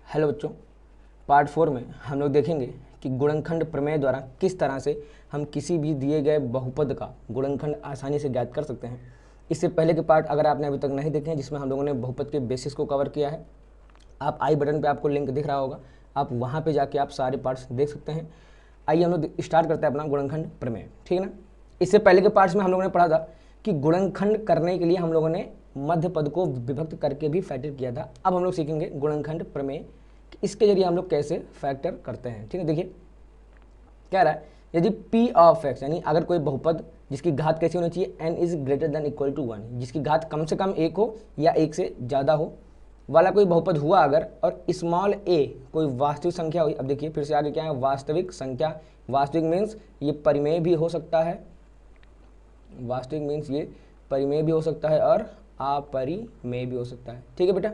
Hello बच्चों, part 4 में हम लोग देखेंगे कि गुणनखंड प्रमेय द्वारा किस तरह से हम किसी भी दिए गए बहुपद का गुणनखंड आसानी से ज्ञात कर सकते हैं। इससे पहले के पार्ट अगर आपने अभी तक नहीं देखे हैं, जिसमें हम लोगों ने बहुपद के बेसिस को कवर किया है, आप आई बटन पे आपको लिंक दिख रहा होगा, आप वहाँ पे जाके आप सारे पार्ट्स देख सकते हैं। आइए हम लोग स्टार्ट करते हैं अपना गुणनखंड प्रमेय, ठीक है ना। इससे पहले के पार्ट्स में हम लोगों ने पढ़ा था कि गुणनखंड करने के लिए हम लोगों ने मध्य पद को विभक्त करके भी फैक्टर किया था। अब हम लोग सीखेंगे गुणनखंड प्रमेय, इसके जरिए हम लोग कैसे फैक्टर करते हैं। ठीक है, देखिए क्या रहा है, यदि p ऑफ x यानी अगर कोई बहुपद जिसकी घात कैसी होनी चाहिए, n is greater than equal to 1, जिसकी घात कम से कम 1 हो या 1 से ज़्यादा हो वाला कोई बहुपद हुआ अगर, और स्मॉल a कोई वास्तविक संख्या हुई। अब देखिए फिर से आगे क्या है, वास्तविक संख्या। वास्तविक मीन्स ये परिमेय भी हो सकता है, वास्तविक मीन्स ये परिमेय भी हो सकता है और अपरिमेय भी हो सकता है। ठीक है बेटा,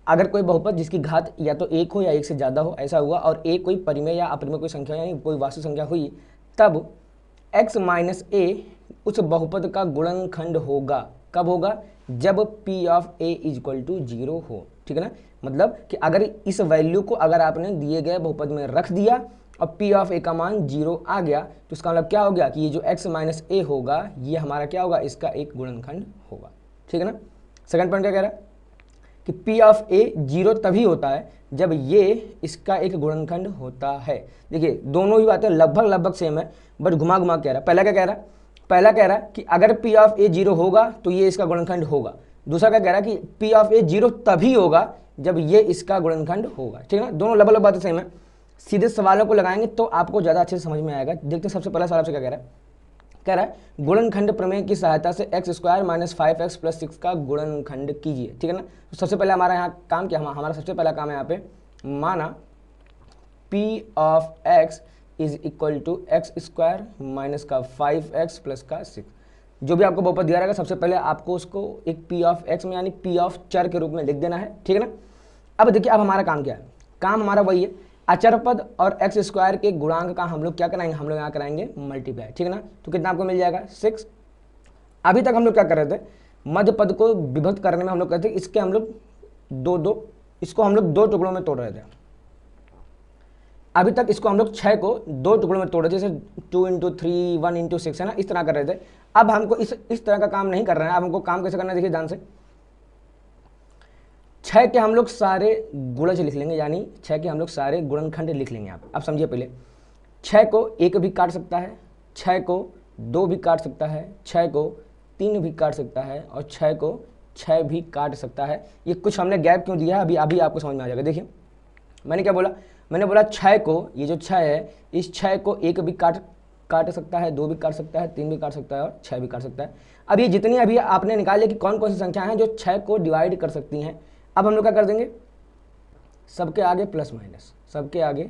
अगर कोई बहुपद जिसकी घात या तो 1 हो या 1 से ज़्यादा हो, ऐसा हुआ, और a कोई परिमेय या अपरिमेय कोई संख्या यानी कोई वास्तविक संख्या हुई, तब x माइनस a उस बहुपद का गुणनखंड होगा। कब होगा? जब p of a is equal to 0 हो। ठीक है ना, मतलब कि अगर इस वैल्यू को अगर आपने दिए गए बहुपद में रख दिया और p ऑफ a का मान 0 आ गया, तो इसका मतलब क्या हो गया कि ये जो x माइनस a होगा ये हमारा क्या होगा, इसका एक गुणनखंड होगा। ठीक है ना। सेकंड पॉइंट क्या कह रहा है कि p ऑफ a 0 तभी होता है जब ये इसका एक गुणनखंड होता है। देखिए दोनों ही बातें लगभग सेम है, बट घुमा घुमा कह रहा है। पहला क्या कह रहा है, पहला कह रहा है कि अगर p ऑफ a 0 होगा तो ये इसका गुणनखंड होगा। दूसरा क्या कह रहा है कि p ऑफ a 0 तभी होगा जब ये इसका गुणनखंड होगा। ठीक है ना, दोनों लगभग बातें सेम है। सीधे सवालों को लगाएंगे तो आपको ज़्यादा अच्छे से समझ में आएगा। देखते हैं सबसे पहला सवाल से क्या कह रहा है, कह रहा है गुणनखंड प्रमेय की सहायता से x square minus 5x plus 6 का गुणनखंड कीजिए। ठीक है ना, तो सबसे पहले हमारा यहाँ काम क्या, हमारा सबसे पहला काम है यहाँ पे, माना p of x is equal to x square minus का 5x प्लस का 6। जो भी आपको बहुपद दिया रहेगा सबसे पहले आपको उसको एक p ऑफ x में यानी p ऑफ चर के रूप में लिख देना है। ठीक है ना। अब देखिए अब हमारा काम क्या है, काम हमारा वही है, अचर पद और एक्स स्क्वायर के गुणांक का हम लोग क्या कराएंगे, हम लोग यहाँ कराएंगे मल्टीप्लाई। ठीक है ना, तो कितना आपको मिल जाएगा 6। अभी तक हम लोग क्या कर रहे थे, मध्य पद को विभक्त करने में हम लोग कहते हैं इसके हम लोग इसको हम लोग 2 टुकड़ों में तोड़ रहे थे। अभी तक इसको हम लोग 6 को 2 टुकड़ों में तोड़ रहे थे, जैसे 2 इंटू 3 1 इंटू 6 है ना, इस तरह कर रहे थे। अब हमको इस तरह का काम नहीं कर रहे हैं। अब हमको काम कैसे करना है, देखिए ध्यान से, 6 के हम लोग सारे गुणज लिख लेंगे, यानी 6 के हम लोग सारे गुणनखंड लिख लेंगे। आप अब समझिए, पहले 6 को 1 भी काट सकता है, 6 को 2 भी काट सकता है, 6 को 3 भी काट सकता है और 6 को 6 भी काट सकता है। ये कुछ हमने गैप क्यों दिया है अभी आपको समझ में आ जाएगा। देखिए मैंने क्या बोला, मैंने बोला 6 को, ये जो 6 है, इस 6 को 1 भी काट सकता है, 2 भी काट सकता है, 3 भी काट सकता है और 6 भी काट सकता है। अब ये जितनी अभी आपने निकाल लिया कि कौन कौन सी संख्याएं हैं जो 6 को डिवाइड कर सकती हैं। अब हम लोग क्या कर देंगे, सबके आगे प्लस माइनस, सबके आगे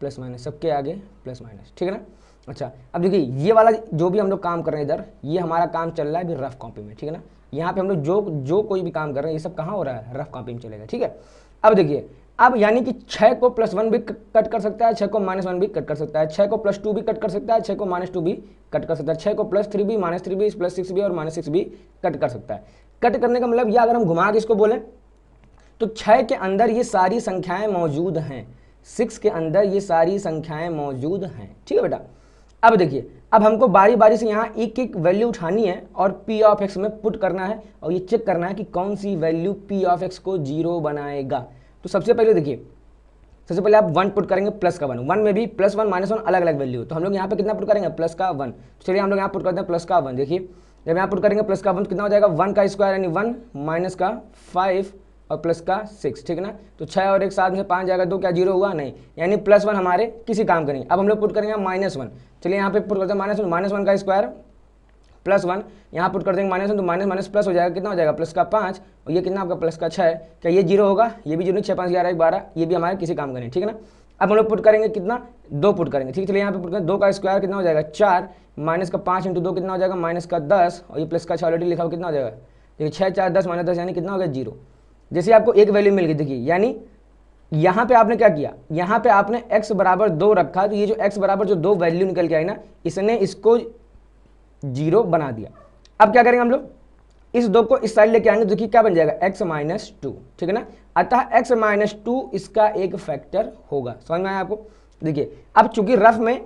प्लस माइनस, सबके आगे प्लस माइनस। ठीक है ना। अच्छा अब देखिए ये वाला जो भी हम लोग काम कर रहे हैं इधर, ये हमारा काम चल रहा है अभी रफ कॉपी में। ठीक है ना, यहाँ पे हम लोग जो कोई भी काम कर रहे हैं ये सब कहाँ हो रहा है, रफ कॉपी में चलेगा। ठीक है, अब देखिए, अब यानी कि 6 को +1 भी कट कर सकता है, 6 को -1 भी कट कर सकता है, 6 को +2 भी कट कर सकता है, 6 को -2 भी कट कर सकता है, 6 को +3 भी, -3 भी, +6 भी और -6 भी कट कर सकता है। कट करने का मतलब, या अगर हम घुमा के इसको बोलें तो 6 के अंदर ये सारी संख्याएं मौजूद हैं, 6 के अंदर ये सारी संख्याएं मौजूद हैं। ठीक है बेटा, अब देखिए, अब हमको बारी बारी से यहाँ एक एक वैल्यू उठानी है और p ऑफ x में पुट करना है और ये चेक करना है कि कौन सी वैल्यू p ऑफ x को 0 बनाएगा। तो सबसे पहले देखिए, सबसे पहले आप 1 पुट करेंगे प्लस का 1 में भी +1 -1 अलग अलग वैल्यू, तो हम लोग यहाँ पे कितना पुट करेंगे, प्लस का 1। चलिए हम लोग यहाँ पुट करते हैं प्लस का 1। देखिए जब यहाँ पुट करेंगे प्लस का 1 कितना हो जाएगा, 1 का स्क्वायर यानी 1 माइनस का 5 और प्लस का 6। ठीक है ना, तो 6 और 1 साथ में 5 जाएगा, 2 क्या 0 हुआ, नहीं, यानी +1 हमारे किसी काम का नहीं। अब हम लोग पुट करेंगे -1। चलिए यहाँ पे पुट करते हैं -1 का स्क्वायर +1, यहाँ पुट कर देंगे -1 तो माइनस प्लस हो जाएगा, कितना हो जाएगा, प्लस का 5 और ये कितना आपका प्लस का 6। क्या ये 0 होगा, ये भी 0, 6 5 11 1 12, ये भी हमारे किसी काम का नहीं। ठीक है ना, अब हम लोग पुट करेंगे कितना, 2 पुट करेंगे। ठीक है, चलिए यहाँ पे पुट करेंगे 2 का स्क्वायर कितना हो जाएगा 4, माइनस का 5 इंटू 2 कितना हो जाएगा, माइनस का 10 और ये प्लस का 6 ऑलरेडी लिखा हुआ कितना हो जाएगा, देखिए 6 4 10 -10 यानी कितना हो गया 0। जैसे आपको एक वैल्यू मिल गई, देखिए यानी यहाँ पे आपने क्या किया, यहाँ पे आपने x बराबर 2 रखा, तो ये जो x बराबर जो 2 वैल्यू निकल के आई ना, इसने इसको 0 बना दिया। अब क्या करेंगे हम लोग, इस 2 को इस साइड लेके आएंगे तो देखिए क्या बन जाएगा x माइनस टू, ठीक है ना। अतः x माइनस टू इसका एक फैक्टर होगा। समझ में आया आपको। देखिए अब चूंकि रफ में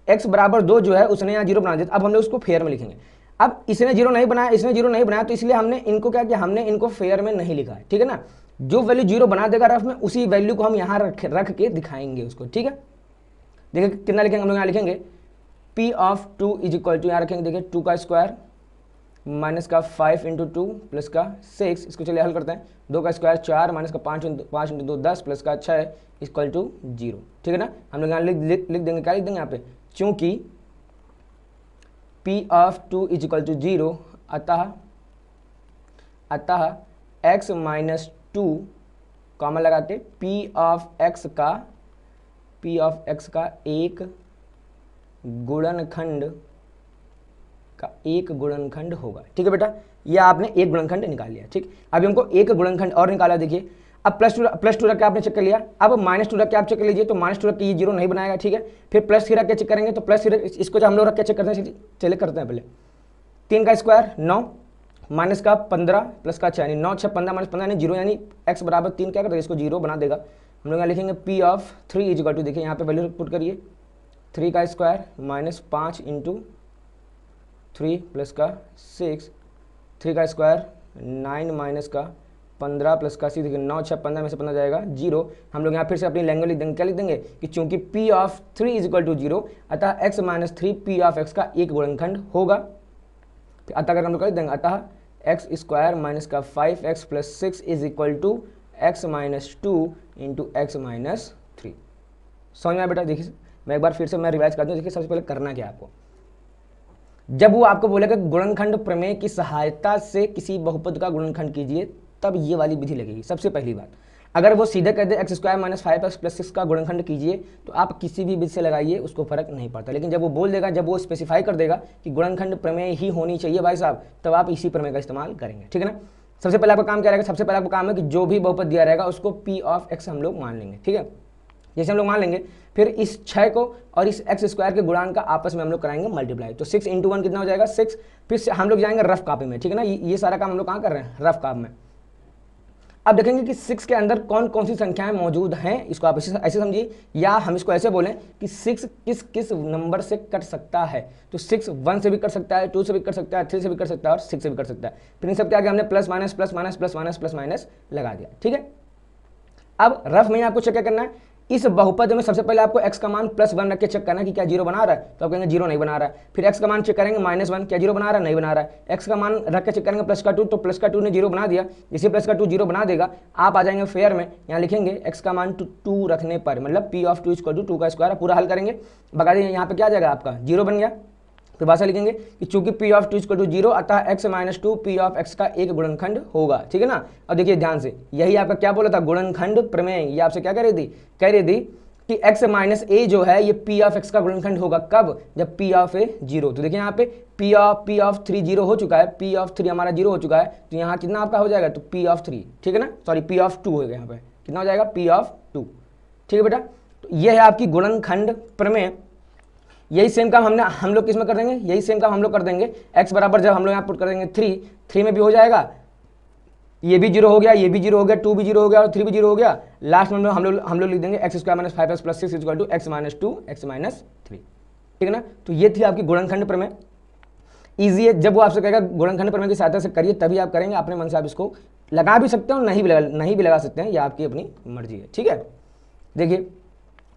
x बराबर 2 जो है उसने यहाँ 0 बना दिया, अब हम लोग उसको फेयर में लिखेंगे। अब इसने 0 नहीं बनाया, इसने 0 नहीं बनाया, तो इसलिए हमने इनको क्या किया, हमने इनको फेयर में नहीं लिखा है, ठीक है ना। जो वैल्यू 0 बना देगा रफ में उसी वैल्यू को हम यहाँ रख के दिखाएंगे उसको, ठीक है। देखिए कितना लिखेंगे हम लोग, यहाँ लिखेंगे p of 2 is equal to, यहाँ रखेंगे देखिए 2 का स्क्वायर माइनस का 5 इंटू 2 प्लस का 6, इसको चलिए हल करते हैं। 2 का स्क्वायर 4 माइनस का 5 इंटू 2 10 प्लस का 6 इक्वल टू 0, ठीक है ना। हम लोग यहाँ लिख देंगे, क्या लिख देंगे यहाँ पे, चूंकि p of 2 is equal to 0 अतः x माइनस 2 कॉमन लगा के p ऑफ x का एक गुणनखंड होगा, ठीक है बेटा। ये आपने एक गुणनखंड निकाल लिया, ठीक। अभी हमको एक गुणनखंड और निकाला, देखिए अब प्लस टू रख के आपने चेक कर लिया, अब माइनस 2 रख के आप चेक कर लीजिए, तो माइनस 2 रख के ये 0 नहीं बनाएगा, ठीक है। फिर प्लस 3 रख के चेक करेंगे, तो प्लस 3 इसको जो हम लोग रख के चेक करते हैं, चलिए करते हैं पहले। 3 का स्क्वायर 9 माइनस का 15 प्लस का 6 यानी 9 6 15 माइनस 15 यानी 0, यानी x बराबर 3 क्या करेगा, इसको 0 बना देगा। हम लोग यहाँ लिखेंगे p of 3 is equal to, देखिए यहाँ पे वैल्यू पुट करिए, 3 का स्क्वायर माइनस 5 इंटू 3 प्लस का 6, 3 का स्क्वायर 9 माइनस का 15 प्लस का 6, देखिए 9 6 15 में से 15 जाएगा 0। हम लोग यहाँ फिर से अपनी लैंग्वेज लिख देंगे, क्या लिख देंगे कि चूंकि p of 3 is equal to 0 अतः x minus 3 p of x का एक गुणनखंड होगा। अतः अगर हम लोग कर देंगे, अतः x स्क्वायर माइनस का 5x plus 6 is equal to x minus 2 into x minus 3। समझ में आया बेटा। देखिए मैं एक बार फिर से मैं रिवाइज कर दूँ। देखिए सबसे पहले करना क्या है आपको, जब वो आपको बोलेगा गुणनखंड प्रमेय की सहायता से किसी बहुपद का गुणनखंड कीजिए, तब ये वाली विधि लगेगी। सबसे पहली बात, अगर वो सीधे कह दे x square minus 5x plus 6 का गुणनखंड कीजिए, तो आप किसी भी विधि से लगाइए, उसको फर्क नहीं पड़ता। लेकिन जब वो बोल देगा, जब वो स्पेसिफाई कर देगा कि गुणनखंड प्रमेय ही होनी चाहिए भाई साहब, तब आप इसी प्रमेय का इस्तेमाल करेंगे, ठीक है ना। सबसे पहले आपका काम क्या रहेगा, सबसे पहले आपका काम है कि जो भी बहुपद दिया रहेगा उसको p ऑफ x हम लोग मान लेंगे, ठीक है। जैसे हम लोग मान लेंगे, फिर इस 6 को और इस एक्स स्क्वायर के गुणांक का आपस में हम लोग कराएंगे मल्टीप्लाई, तो 6 इंटू 1 कितना हो जाएगा 6। फिर हम लोग जाएंगे रफ कॉपी में, ठीक है ना। ये सारा काम हम लोग कहाँ कर रहे हैं, रफ कॉपी में। अब देखेंगे कि 6 के अंदर कौन कौन सी संख्याएं मौजूद हैं, इसको आप ऐसे समझिए, या हम इसको ऐसे बोलें कि 6 किस किस नंबर से कट सकता है। तो 6 1 से भी कट सकता है, 2 से भी कट सकता है, 3 से भी कट सकता है और 6 से भी कट सकता है। फिर इन सब के आगे हमने plus minus plus minus plus minus plus minus लगा दिया, ठीक है। अब रफ में आपको चेक क्या करना है, इस बहुपद में सबसे पहले आपको x का मान +1 रख के चेक करना है कि क्या 0 बना रहा है, तो आप कहेंगे 0 नहीं बना रहा है। फिर x का मान चेक करेंगे -1, क्या 0 बना रहा है, नहीं बना रहा है। x का मान रख के चेक करेंगे +2, तो +2 ने 0 बना दिया। जैसे +2 0 बना देगा, आप आ जाएंगे फेयर में, यहाँ लिखेंगे x का मान 2 रखने पर, मतलब p ऑफ 2 इक्वल टू 2 का स्क्वायर, पूरा हल करेंगे, बता देंगे यहाँ पे क्या आ जाएगा आपका 0 बन गया। फिर भाषा लिखेंगे कि चूंकि p ऑफ 2 इक्वल टू 0 अतः x minus 2 p of x का एक गुणनखंड होगा, ठीक है ना। अब देखिए ध्यान से, यही आपका क्या बोला था, गुणनखंड प्रमेय। ये आपसे क्या कह रही थी कि x माइनस a जो है ये p ऑफ x का गुणनखंड होगा, कब, जब p ऑफ a 0। तो देखिए यहाँ पे p ऑफ 3 0 हो चुका है, p ऑफ 3 हमारा 0 हो चुका है, तो यहाँ कितना आपका हो जाएगा, तो p ऑफ 3, ठीक है ना, सॉरी p ऑफ 2 होगा, यहाँ पे कितना हो जाएगा, p ऑफ 2, ठीक है बेटा। तो ये है आपकी गुणनखंड प्रमेय। यही सेम काम हम लोग किसमें कर देंगे, यही सेम काम हम लोग कर देंगे x बराबर जब हम लोग यहाँ पुट कर देंगे 3 में भी हो जाएगा, ये भी 0 हो गया, ये भी 0 हो गया, 2 भी 0 हो गया और 3 भी 0 हो गया। लास्ट में हम लोग लिख देंगे x square minus 5x plus 6 equal to x minus 2 x minus 3, ठीक है ना। तो ये थी आपकी गुणनखंड प्रमेय। ईजी है, जब वो आपसे कहेगा गुणनखंड प्रमेय की सहायता से करिए तभी आप करेंगे, अपने मन से आप इसको लगा भी सकते हो, नहीं भी लगा सकते हैं, ये आपकी अपनी मर्जी है, ठीक है। देखिए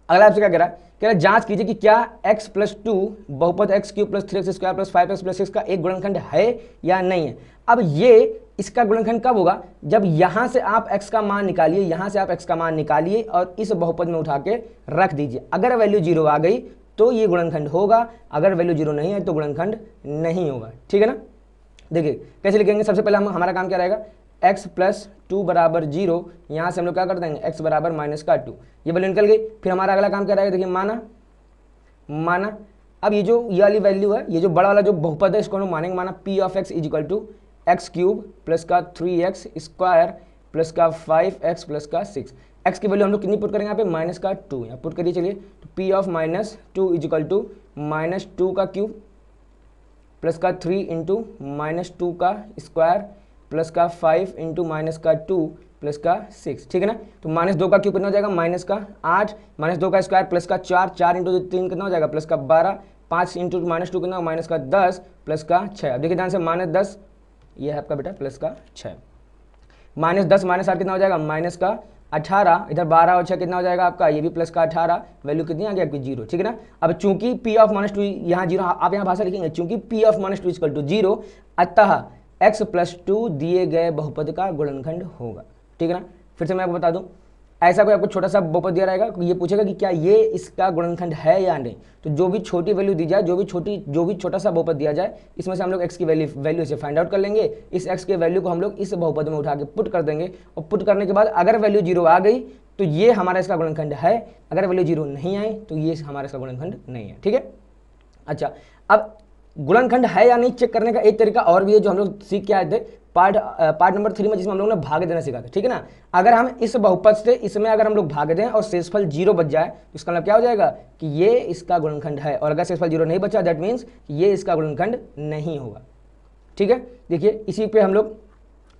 अगला आपसे क्या कह रहा है, जांच कीजिए कि क्या x प्लस 2 बहुपद x cube plus 3x square plus 5x plus 6 का एक गुणनखंड है या नहीं है। अब ये इसका गुणनखंड कब होगा, जब यहां से आप x का मान निकालिए, यहां से आप x का मान निकालिए और इस बहुपद में उठा के रख दीजिए। अगर वैल्यू 0 आ गई तो ये गुणनखंड होगा, अगर वैल्यू 0 नहीं है तो गुणनखंड नहीं होगा, ठीक है ना। देखिए कैसे लिखेंगे, सबसे पहले हमारा काम क्या रहेगा, x प्लस 2 बराबर 0, यहाँ से हम लोग क्या कर देंगे x बराबर माइनस का 2, ये वैल्यू निकल गई। फिर हमारा अगला काम क्या रहेगा, देखिए माना। अब ये वाली वैल्यू है, ये जो बड़ा वाला जो बहुपद है इसको हम लोग मानेंगे, माना p of x is equal to x cube plus का 3x स्क्वायर प्लस का 5x प्लस का 6। x की वैल्यू हम लोग कितनी पुट करेंगे यहाँ पे, माइनस का 2, यहाँ पुट करिए चलिए। तो p of -2 is equal to -2 का क्यूब प्लस का 3 इंटू -2 का स्क्वायर प्लस का 5 इंटू -2 प्लस का 6, ठीक है ना। तो -2 का क्यूब कितना हो जाएगा, -8, -2 का स्क्वायर प्लस का 4, 4 इंटू 3 कितना हो जाएगा, प्लस का 12, 5 इंटू -2 कितना, -10 प्लस का 6। अब देखिए ध्यान से, -10 ये है आपका बेटा प्लस का 6, -10 -8 कितना हो जाएगा, -18, इधर 12 और 6 कितना हो जाएगा आपका, ये भी प्लस का 18, वैल्यू कितनी आ गई आपकी 0, ठीक है ना। अब चूंकि p ऑफ -2 यहाँ 0, आप यहाँ भाषा लिखेंगे चूंकि p ऑफ -2 इक्वल टू 0, अतः x प्लस 2 दिए गए बहुपद का गुणनखंड होगा, ठीक है ना। फिर से मैं आपको बता दूं, ऐसा कोई आपको छोटा सा बहुपद दिया रहेगा, ये पूछेगा कि क्या ये इसका गुणनखंड है या नहीं, तो जो भी छोटी वैल्यू दी जाए, जो भी छोटा सा बहुपद दिया जाए, इसमें से हम लोग x की वैल्यू से फाइंड आउट कर लेंगे, इस x के वैल्यू को हम लोग इस बहुपद में उठा के पुट कर देंगे, और पुट करने के बाद अगर वैल्यू 0 आ गई तो ये हमारा इसका गुणनखंड है, अगर वैल्यू 0 नहीं आई तो ये हमारा इसका गुणनखंड नहीं है, ठीक है। अच्छा, अब गुणनखंड है या नहीं चेक करने का एक तरीका और भी है जो हम लोग सीख के आए थे पार्ट नंबर 3 में, जिसमें हम लोगों ने भाग देना सीखा था, ठीक है ना। अगर हम इस बहुपद से इसमें अगर हम लोग भाग दें और शेषफल 0 बच जाए तो इसका मतलब क्या हो जाएगा कि ये इसका गुणनखंड है, और अगर शेषफल 0 नहीं बचा दैट मीन्स ये इसका गुणनखंड नहीं होगा, ठीक है। देखिए इसी पे हम लोग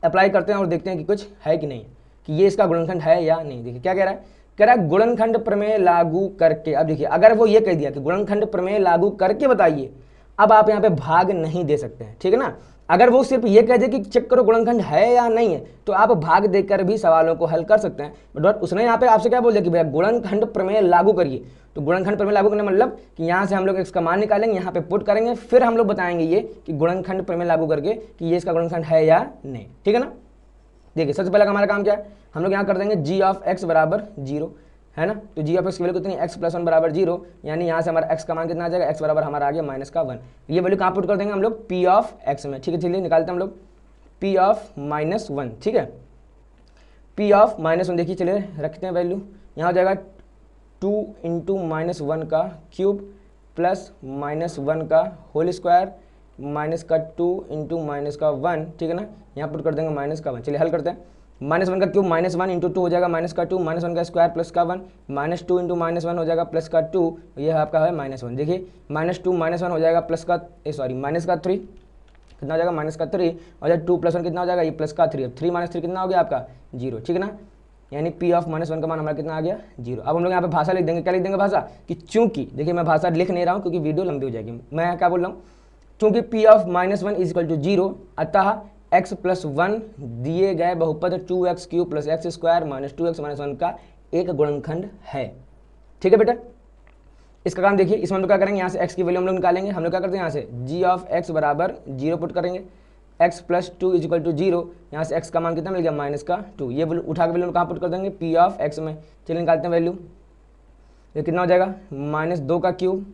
अप्लाई करते हैं और देखते हैं कि कुछ है कि नहीं, कि ये इसका गुणनखंड है या नहीं। देखिए क्या कह रहा है, कह रहा है गुणनखंड प्रमेय लागू करके। अब देखिए अगर वो ये कह दिया कि गुणनखंड प्रमेय लागू करके बताइए, अब आप यहाँ पे भाग नहीं दे सकते हैं, ठीक है ना। अगर वो सिर्फ ये कह दे कि चेक करो गुणनखंड है या नहीं है, तो आप भाग देकर भी सवालों को हल कर सकते हैं, बट उसने यहाँ पे आपसे क्या बोल दिया कि भैया गुणनखंड प्रमेय लागू करिए। तो गुणनखंड प्रमेय लागू करने मतलब कि यहाँ से हम लोग x का मान निकालेंगे, यहाँ पे पुट करेंगे, फिर हम लोग बताएंगे ये कि गुणनखंड प्रमेय लागू करके कि ये इसका गुणनखंड है या नहीं, ठीक है ना। देखिए सबसे पहले हमारा काम क्या है, हम लोग यहाँ कर देंगे g ऑफ x बराबर 0, है ना। तो g ऑफ x की वैल्यू कितनी, x प्लस 1 बराबर 0, यानी यहाँ से हमारा x का मान कितना आ जाएगा, x बराबर हमारा आ गया -1। ये वैल्यू कहाँ पुट कर देंगे हम लोग, p ऑफ x में, ठीक है। चलिए निकालते हैं हम लोग p ऑफ -1, ठीक है। p ऑफ -1 देखिए, चलिए रखते हैं वैल्यू, यहाँ हो जाएगा 2 इंटू -1 का क्यूब प्लस -1 का होल स्क्वायर माइनस का 2 इंटू -1, ठीक है ना। यहाँ पुट कर देंगे -1। चलिए हल करते हैं, -1 का क्यूब -1 इंटू 2 हो जाएगा -2, -1 का स्क्वायर प्लस का 1, -2 इंटू -1 हो जाएगा प्लस का 2, ये आपका है -1। देखिए -2 -1 हो जाएगा प्लस का -3 कितना हो जाएगा, -3 और जब 2 + 1 कितना हो जाएगा, ये प्लस का 3। अब 3 - 3 कितना हो गया आपका 0, ठीक है ना। यानी p ऑफ -1 का मान हमारा कितना आ गया 0। अब हम लोग यहाँ पे भाषा लिख देंगे, क्या लिख देंगे भाषा, कि चूंकि, देखिए मैं भाषा लिख नहीं रहा हूँ क्योंकि वीडियो लंबी हो जाएगी, मैं क्या बोल रहा हूँ, चूंकि p ऑफ -1 इक्वल टू 0, अतः x प्लस 1 दिए गए बहुपद 2x cube plus x square -2x -1 का एक गुणनखंड है, ठीक है बेटा। इसका काम देखिए, इसमें हम लोग क्या करेंगे, यहाँ से x की वैल्यू हम लोग निकालेंगे। हम लोग क्या करते हैं, यहाँ से g ऑफ x बराबर 0 पुट करेंगे, x प्लस 2 इक्वल टू 0, यहाँ से x का मान कितना मिल गया -2, ये वैल्यू उठा के वैल्यू कहाँ पुट कर देंगे, p ऑफ x में। चलिए निकालते हैं वैल्यू, ये कितना हो जाएगा -2 का क्यूब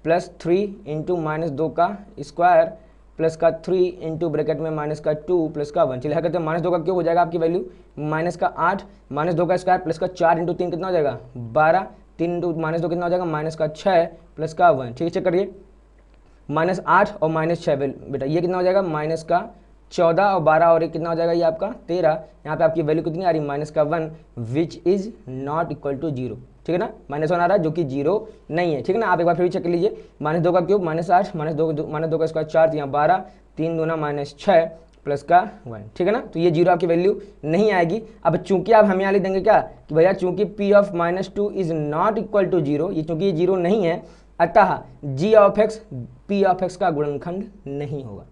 प्लस 3 इंटू -2 का स्क्वायर प्लस का 3 इंटू ब्रैकेट में -2 प्लस का 1। चलिए हल करते हैं, -2 का क्यूब हो जाएगा आपकी वैल्यू -8, -2 का स्क्वायर प्लस का 4 इंटू 3 कितना हो जाएगा 12, 3 इंटू -2 कितना हो जाएगा -6 प्लस का 1, ठीक है। चेक करिए, -8 और -6 बेटा ये कितना हो जाएगा -14 और 12 और एक कितना हो जाएगा ये आपका 13। यहाँ पे आपकी वैल्यू कितनी आ रही -1 which is not equal to 0, ठीक है ना। -1 आ रहा है जो कि 0 नहीं है, ठीक है ना। आप एक बार फिर चेक कर लीजिए, -2 का क्यूब -8, -2 का स्क्वायर 4, यहाँ 12, 3 दूना -6 प्लस का 1, ठीक है ना। तो ये 0 आपकी वैल्यू नहीं आएगी। अब चूंकि आप हमें यहाँ लिख देंगे क्या कि भैया चूंकि p of -2 is not equal to 0, ये चूंकि ये 0 नहीं है, अतः g of x p of x का गुणनखंड नहीं होगा,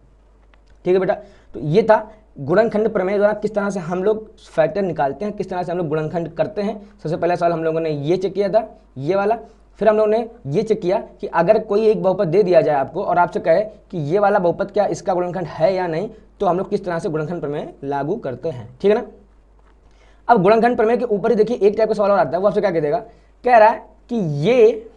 ठीक है बेटा। तो ये था गुणनखंड प्रमेय द्वारा किस तरह से हम लोग फैक्टर निकालते हैं, किस तरह से हम लोग गुणनखंड करते हैं। सबसे पहला सवाल हम लोगों ने ये चेक किया था, ये वाला। फिर हम लोगों ने ये चेक किया कि अगर कोई एक बहुपद दे दिया जाए आपको और आपसे कहे कि ये वाला बहुपद क्या इसका गुणनखंड है या नहीं, तो हम लोग किस तरह से गुणनखंड प्रमेय लागू करते हैं, ठीक है ना। अब गुणनखंड प्रमेय के ऊपर ही देखिए एक टाइप का सवाल और आता है, वो आपसे क्या कह देगा, कह रहा है कि ये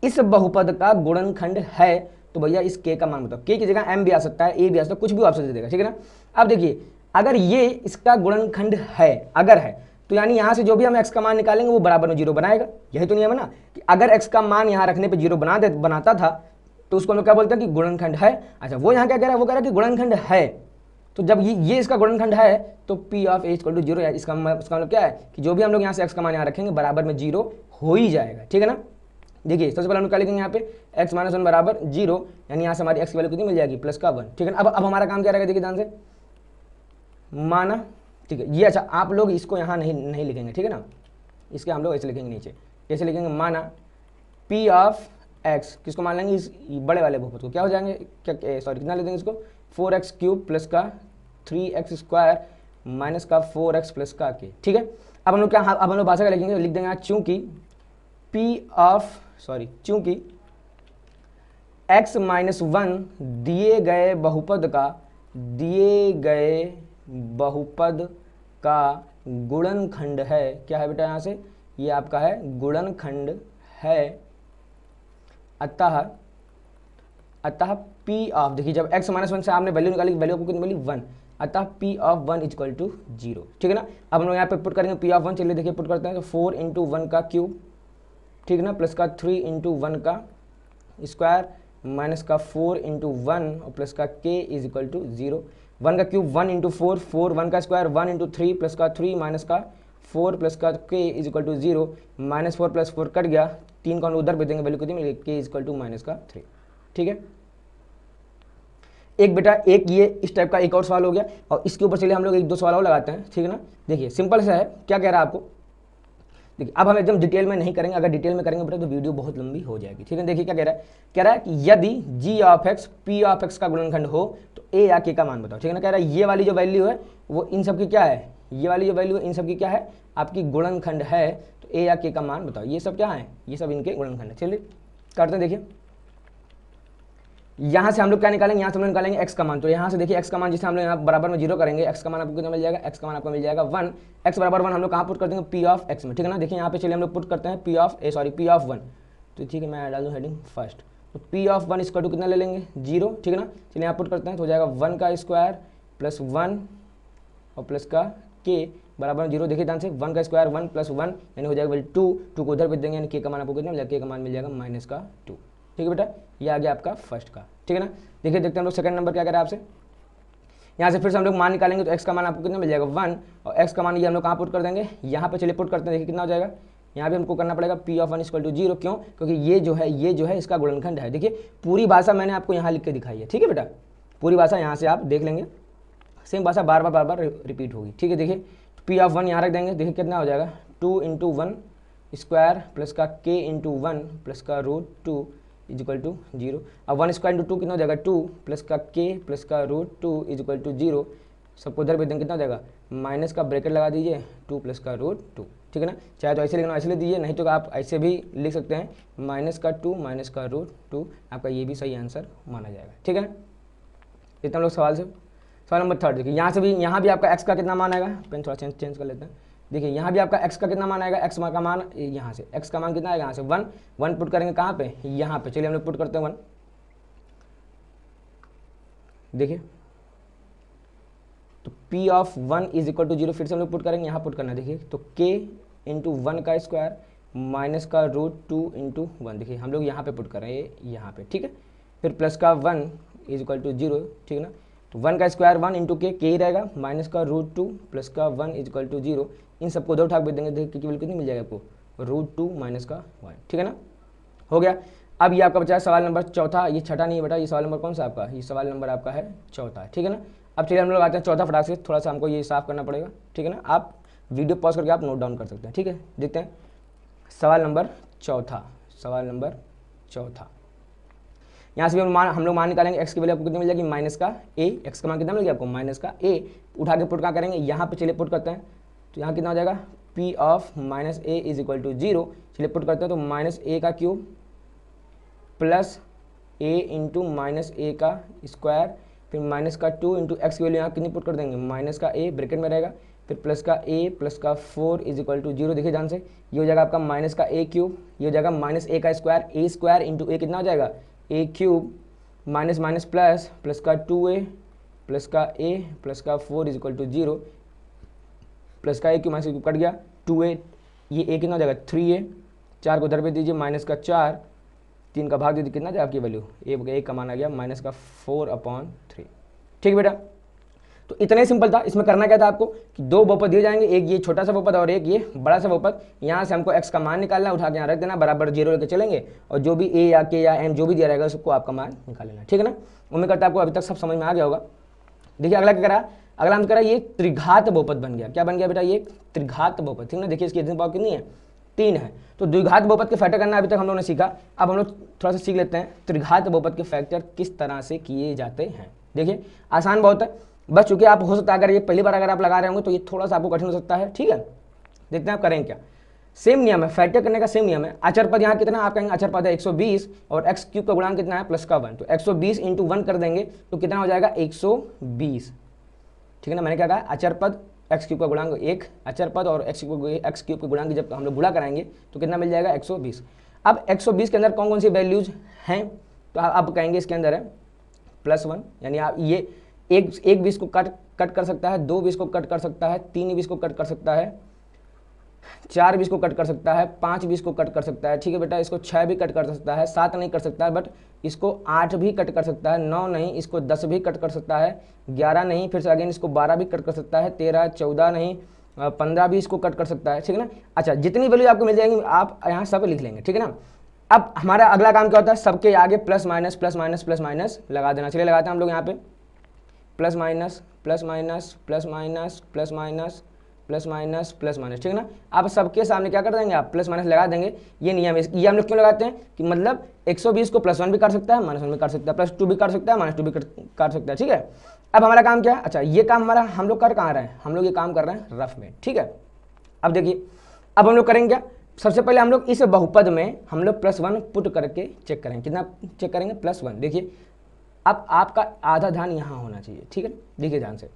इस बहुपद का गुणनखंड है, तो भैया इस k का मान बताओ। k की जगह m भी आ सकता है, a भी आ सकता है, कुछ भी ऑप्शन दे देगा, ठीक है ना। अब देखिए अगर ये इसका गुणनखंड है, अगर है, तो यानी यहाँ से जो भी हम x का मान निकालेंगे वो बराबर में 0 बनाएगा। यही तो नियम है ना कि अगर x का मान यहाँ रखने पे 0 बनाता था तो उसको हम लोग क्या बोलते हैं कि गुणनखंड है। अच्छा वो यहाँ क्या कह रहा है, वो कह रहा है कि गुणनखंड है, तो जब ये इसका गुणनखंड है तो p of a equal to 0, इसका मतलब क्या है कि जो भी हम लोग यहाँ से x का मान यहाँ रखेंगे बराबर में 0 हो ही जाएगा, ठीक है ना। देखिए सबसे पहले हम लोग क्या लिखेंगे यहाँ पे x माइनस वन बराबर 0, यानी यहाँ से हमारी x की वैल्यू कितनी मिल जाएगी प्लस का 1, ठीक है ना। अब हमारा काम क्या रहेगा, देखिए ध्यान से, माना, ठीक है ये। अच्छा आप लोग इसको यहाँ नहीं लिखेंगे, ठीक है ना, इसके हम लोग ऐसे लिखेंगे नीचे, कैसे लिखेंगे, माना p ऑफ x, किसको मान लेंगे, इस बड़े वाले बहुपद को, क्या हो जाएंगे, क्या सॉरी कितना ले देंगे इसको, 4x क्यूब प्लस का 3x स्क्वायर माइनस का 4x प्लस का k, ठीक है। अब हम लोग क्या, अब हम लोग भाषा का लिखेंगे, लिख देंगे चूंकि चूंकि x माइनस 1 दिए गए बहुपद का गुणनखंड है, क्या है बेटा, यहाँ से ये आपका है गुणनखंड है, अतः p ऑफ, देखिए जब x माइनस 1 से आपने वैल्यू निकाली, वैल्यू आपको कितनी मिली 1, अतः p ऑफ 1 इक्वल टू 0, ठीक है ना। अब हम लोग यहाँ पे पुट करेंगे p ऑफ 1, चलिए देखिए पुट करते हैं, तो 4 इंटू 1 का क्यूब, ठीक है ना, प्लस का 3 इंटू 1 का स्क्वायर माइनस का 4 इंटू 1 और प्लस का k इज इक्वल टू 0, 1 का क्यूब 1 इंटू 4, 4 1 का स्क्वायर 1 इंटू 3 प्लस का 3 माइनस का 4 प्लस का k is equal to 0, minus 4 plus 4 cut गया, 3 को उधर भेज देंगे, वैल्यू कितनी मिलेगी, k is equal to minus का 3, ठीक है। एक बेटा एक ये इस टाइप का एक और सवाल हो गया, और इसके ऊपर चलिए हम लोग एक दो सवाल और लगाते हैं, ठीक है ना। देखिए सिंपल सा है, क्या कह रहा है आपको, देखिए अब हम एकदम डिटेल में नहीं करेंगे, अगर डिटेल में करेंगे बेटा तो वीडियो बहुत लंबी हो जाएगी, ठीक है। देखिए क्या कह रहा है कि यदि g of x p of x का गुणनखंड हो तो a या k का मान बताओ, ठीक है ना। कह रहा है ये वाली जो वैल्यू है वो इन सब की क्या है, ये वाली जो वैल्यू है इन सब की क्या है, आपकी गुणनखंड है, तो a या k का मान बताओ। ये सब क्या है, ये सब इनके गुणनखंड है। चलिए करते हैं, देखिए यहाँ से हम लोग क्या निकालेंगे, यहाँ से हम लोग निकालेंगे x का मान, तो यहाँ से देखिए x का मान जिसे हम लोग यहाँ बराबर में 0 करेंगे, x का मान आपको कितना मिल जाएगा, x का मान आपको मिल जाएगा 1, x बराबर 1 हम लोग कहाँ पुट कर देंगे, p ऑफ x में, ठीक है ना। देखिए यहाँ पे चलिए हम लोग पुट करते हैं p ऑफ 1, तो ठीक है मैं डाल दूँ हेडिंग फर्स्ट, तो p ऑफ 1 इसका टू कितना ले लेंगे 0, ठीक है ना। चलिए यहाँ पुट करते हैं, तो हो जाएगा 1 का स्क्वायर प्लस 1 और प्लस का k बराबर 0, देखिए ध्यान से 1 का स्क्वायर 1 प्लस 1 यानी हो जाएगा 2 को उधर भेज देंगे, यानी k का मान आपको कितना मिल जाएगा, k का मान मिल जाएगा माइनस का 2, ठीक है बेटा। ये आ गया आपका फर्स्ट का, ठीक है ना। देखिए देखते हैं हम लोग सेकंड नंबर क्या कह रहा है आपसे, यहाँ से फिर से हम लोग मान निकालेंगे, तो x का मान आपको कितना मिल जाएगा 1, और x का मान ये हम लोग कहाँ पुट कर देंगे, यहाँ पे चलिए पुट करते हैं, देखिए कितना हो जाएगा, यहाँ भी हमको करना पड़ेगा p ऑफ 1 इक्वल टू 0, क्यों, क्योंकि ये जो है इसका गुणनखंड है। देखिए पूरी भाषा मैंने आपको यहाँ लिख के दिखाई है, ठीक है बेटा, पूरी भाषा यहाँ से आप देख लेंगे, सेम भाषा बार बार रिपीट होगी, ठीक है। देखिए p ऑफ 1 यहाँ रख देंगे, देखिए कितना हो जाएगा 2 इंटू 1 स्क्वायर प्लस का k इंटू 1 प्लस का रूट 2 इज इक्वल टू 0। अब 1 स्क्वायर इंटू 2 कितना हो जाएगा 2 प्लस का k प्लस का रूट 2 इज इक्वल टू 0, सबको उधर भेज देंगे, कितना हो जाएगा, माइनस का ब्रैकेट लगा दीजिए 2 प्लस का रूट 2, ठीक है ना। चाहे तो ऐसे लिखना ऐसे लिख दीजिए, नहीं तो आप ऐसे भी लिख सकते हैं, माइनस का 2 माइनस का रूट 2, आपका ये भी सही आंसर माना जाएगा, ठीक है ना। इतना हम लोग सवाल से सवाल नंबर 3 देखिए, यहाँ भी आपका x का कितना मान आएगा, पेन थोड़ा चेंज कर लेते हैं। देखिए यहाँ भी आपका x का कितना मान आएगा, x का मान यहाँ से x का मान कितना आएगा, यहाँ से 1 पुट करेंगे कहाँ पे, यहाँ पे, चलिए हम लोग पुट करते हैं 1, देखिए तो p of 1 is equal to 0, फिर से हम लोग पुट करेंगे, यहाँ पुट करना, देखिए तो k इंटू 1 का स्क्वायर माइनस का रूट 2 इंटू 1, देखिए हम लोग यहाँ पे पुट कर रहे हैं यहाँ पे, ठीक है। फिर प्लस का 1 इज इक्वल टू 0, ठीक है ना। तो 1 का स्क्वायर 1 इंटू के ही रहेगा, माइनस का रूट 2 प्लस का 1 इज इक्वल टू 0, इन सबको उधर उठा के देंगे, देखिए की वैल्यू कितनी मिल जाएगा आपको, रूट 2 माइनस का 1, ठीक है ना, हो गया। अब ये आपका बचा है सवाल नंबर चौथा, ये छठा नहीं है बेटा, ये सवाल नंबर कौन सा आपका, ये सवाल नंबर आपका है चौथा, ठीक है ना। अब चलिए हम लोग आते हैं चौथा, फटाक से थोड़ा सा हमको ये साफ करना पड़ेगा, ठीक है ना। आप वीडियो पॉज करके आप नोट डाउन कर सकते हैं, ठीक है। देखते हैं सवाल नंबर चौथा, यहाँ से भी हम लोग मान निकालेंगे, x की वैल्यू आपको कितनी मिल जाएगी, माइनस का a, x का मान कितना मिल गया आपको, माइनस का a, उठा के पुट कहाँ करेंगे, यहाँ पे चलिए पुट करते हैं, तो यहाँ कितना हो जाएगा p of minus a is equal to 0, चलिए पुट करते हैं, तो माइनस a का cube plus a into minus a का स्क्वायर, फिर माइनस का 2 इंटू एक्स की वैल्यू यहाँ कितनी पुट कर देंगे, माइनस का a ब्रैकेट में रहेगा, फिर प्लस का a प्लस का 4 इज इक्वल टू 0, देखिए ध्यान से, ये हो जाएगा आपका माइनस का a क्यूब, ये हो जाएगा माइनस a का square, a square into a कितना हो जाएगा, a cube minus minus plus plus का 2a प्लस का a प्लस का 4 इज इक्वल टू 0, प्लस का a cube minus cube cut गया, 2a, ये a कितना हो जाएगा 3a, 4 को उधर पे दीजिए, माइनस का 4, 3 का भाग दीजिए, कितना जाए आपकी वैल्यू, a का मान आ गया माइनस का 4/3, ठीक है बेटा। तो इतना ही सिंपल था। इसमें करना क्या था आपको कि दो बहुपद दिए जाएंगे, एक ये छोटा सा बहुपद और एक ये बड़ा सा बहुपद। यहाँ से हमको x का मान निकालना है, उठा के यहाँ रख देना, बराबर 0 लेके चलेंगे और जो भी a या k या m जो भी दिया रहेगा उसको आपका मान निकाल लेना, ठीक है ना। उम्मीद करता है आपको अभी तक सब समझ में आ गया होगा। देखिए अगला क्या करा, अगला हम करा ये त्रिघात बहुपद बन गया। क्या बन गया बेटा, ये त्रिघात बहुपद, ठीक है ना। देखिए इसकी एडिशन पावर कितनी है, 3 है। तो द्विघात बहुपद के फैक्टर करना अभी तक हम लोगों ने सीखा। अब हम लोग थोड़ा सा सीख लेते हैं त्रिघात बहुपद के फैक्टर किस तरह से किए जाते हैं। देखिए आसान बहुत है, बस चूंकि आप हो सकता है अगर ये पहली बार अगर आप लगा रहे होंगे तो ये थोड़ा सा आपको कठिन हो सकता है, ठीक है। देखते हैं आप करें क्या। सेम नियम है, फैक्टर करने का सेम नियम है। अचर पद यहाँ कितना आप कहेंगे, अचर पद है 120 और x क्यूब का गुणांक कितना है प्लस का 1, तो 120 इंटू 1 कर देंगे तो कितना हो जाएगा 120, ठीक है ना। मैंने क्या कहा, अचर पद x क्यूब का गुणांक 1 अचर पद और x क्यूब के गुणांक जब हम लोग गुणा कराएंगे तो कितना मिल जाएगा 120। अब 120 के अंदर कौन कौन सी वैल्यूज हैं, तो आप कहेंगे इसके अंदर है +1, यानी आप ये एक 20 को कट कर सकता है, 2 20 को कट कर सकता है, 3 20 को कट कर सकता है, 4 20 को कट कर सकता है, 5 20 को कट कर सकता है, ठीक है बेटा। इसको 6 भी कट कर सकता है, 7 नहीं कर सकता है, बट इसको 8 भी कट कर सकता है, 9 नहीं, इसको 10 भी कट कर सकता है, 11 नहीं, फिर से अगेन इसको 12 भी कट कर सकता है, 13 14 नहीं, 15 भी इसको कट कर सकता है, ठीक है ना। अच्छा जितनी वैल्यू आपको मिल जाएंगी आप यहाँ सब लिख लेंगे, ठीक है ना। अब हमारा अगला काम क्या होता है, सबके आगे plus minus plus minus plus minus लगा देना। चलिए लगाते हैं हम लोग यहाँ पे plus minus plus minus plus minus plus minus plus minus plus minus, ठीक है ना। आप सबके सामने क्या कर देंगे, आप प्लस माइनस लगा देंगे। ये नियम है, ये हम लोग क्यों लगाते हैं कि मतलब 120 को +1 भी कर सकता है, -1 भी कर सकता है, +2 भी कर सकता है, -2 भी कर सकता है, ठीक है। अब हमारा काम क्या है, अच्छा ये काम हमारा हम लोग कर कहाँ रहे हैं, हम लोग ये काम कर रहे हैं रफ में, ठीक है। अब देखिए अब हम लोग करेंगे क्या, सबसे पहले हम लोग इस बहुपद में हम लोग +1 पुट करके चेक करेंगे, कितना चेक करेंगे +1। देखिए अब आपका आधा ध्यान यहाँ होना चाहिए, ठीक है। देखिए ध्यान से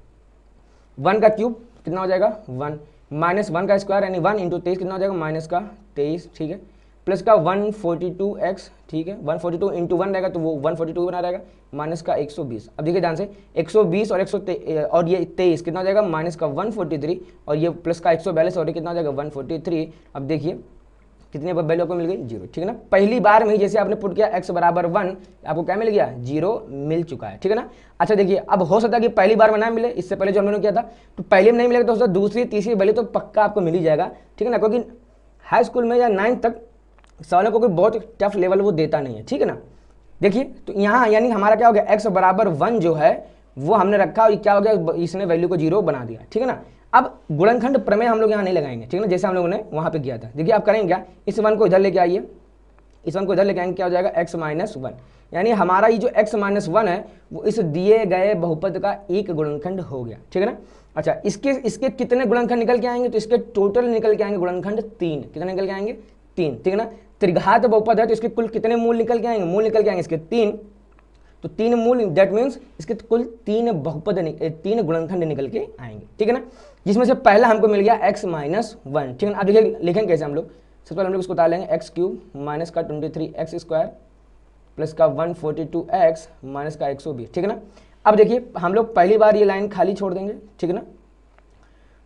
1 का क्यूब कितना हो जाएगा 1, -1 का स्क्वायर यानी 1 इंटू 23 कितना हो जाएगा -23, ठीक है। प्लस का 142x, ठीक है। 142 इंटू 1 रहेगा तो वो 142 बना रहेगा, माइनस का 120। अब देखिए ध्यान से 120 और 123 और ये 23 कितना हो जाएगा -143 और ये प्लस का 142 और ये कितना हो जाएगा 143। अब देखिए कितने वैल्यू आपको मिल गई 0, ठीक है ना। पहली बार में ही जैसे आपने पुट किया x बराबर 1 आपको क्या मिल गया 0 मिल चुका है, ठीक है ना। अच्छा देखिए अब हो सकता है कि पहली बार में ना मिले, इससे पहले जो हम लोगों ने किया था तो पहले में नहीं मिलेगा तो उसका दूसरी तीसरी वैल्यू तो पक्का आपको मिल ही जाएगा, ठीक है ना। क्योंकि हाई स्कूल में या 9th तक सवालों को कोई बहुत टफ लेवल वो देता नहीं है, ठीक है ना। देखिए तो यहाँ यानी हमारा क्या हो गया x बराबर 1 जो है वो हमने रखा और क्या हो गया इसने वैल्यू को 0 बना दिया, ठीक है ना। अब गुणनखंड प्रमेय हम लोग यहाँ नहीं लगाएंगे, ठीक है ना, जैसे हम लोगों ने वहाँ पे किया था। देखिए आप करेंगे क्या, इस 1 को इधर लेके आइए, इस 1 को इधर लेके आएंगे, क्या हो जाएगा x - 1, यानी हमारा ये जो x - 1 है वो इस दिए गए बहुपद का एक गुणनखंड हो गया, ठीक है ना। अच्छा इसके कितने गुणनखंड निकल के आएंगे, तो इसके टोटल निकल के आएंगे गुणनखंड 3, कितने निकल के आएंगे 3, ठीक है ना। त्रिघात बहुपद है तो इसके कुल कितने मूल निकल के आएंगे, मूल निकल के आएंगे इसके 3, तो 3 मूल, दैट मीन्स इसके कुल 3 बहुपद 3 गुणनखंड निकल के आएंगे, ठीक है ना। जिसमें से पहला हमको मिल गया x - 1, ठीक है ना। अब देखिए लिखेंगे कैसे हम लोग, सबसे पहले हम लोग इसको उतार लेंगे x क्यूब माइनस का 23x स्क्वायर प्लस का 142x माइनस का 120, ठीक है ना। अब देखिए हम लोग पहली बार ये लाइन खाली छोड़ देंगे, ठीक है ना।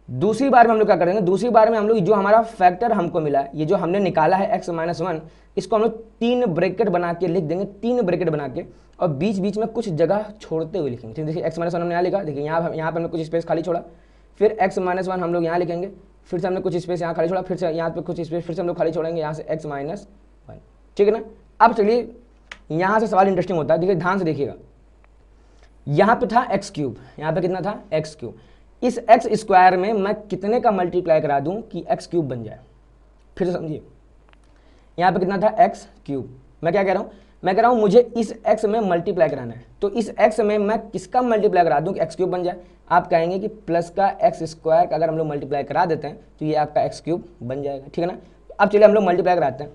दूसरी बार में हम लोग क्या करेंगे, दूसरी बार में हम लोग जो हमारा फैक्टर हमको मिला है, ये जो हमने निकाला है x - 1, इसको हम लोग 3 ब्रैकेट बना के लिख देंगे, 3 ब्रैकेट बना के, और बीच बीच में कुछ जगह छोड़ते हुए लिखेंगे, ठीक है। देखिए x - 1 हमने यहाँ लिखा, देखिए यहाँ पे हमने कुछ स्पेस खाली छोड़ा, फिर x - 1 हम लोग यहाँ लिखेंगे, फिर से हमने कुछ स्पेस यहाँ खाली छोड़ा, फिर से यहाँ पे कुछ स्पेस फिर से हम लोग खाली छोड़ेंगे, यहाँ से x - 1, ठीक है ना। अब चलिए यहाँ से सवाल इंटरेस्टिंग होता है, देखिए ध्यान से देखिएगा, यहाँ पे था x क्यूब, यहाँ पे कितना था x क्यूब, इस x स्क्वायर में मैं कितने का मल्टीप्लाई करा दूं कि x क्यूब बन जाए, फिर से समझिए। यहाँ पे कितना था x क्यूब, मैं क्या कह रहा हूँ, मैं कह रहा हूँ मुझे इस x में मल्टीप्लाई कराना है, तो इस x में मैं किसका मल्टीप्लाई करा दूं कि x क्यूब बन जाए। आप कहेंगे कि प्लस का x स्क्वायर का अगर हम लोग मल्टीप्लाई करा देते हैं तो ये आपका x क्यूब बन जाएगा, ठीक है ना। अब चलिए हम लोग मल्टीप्लाई कराते हैं,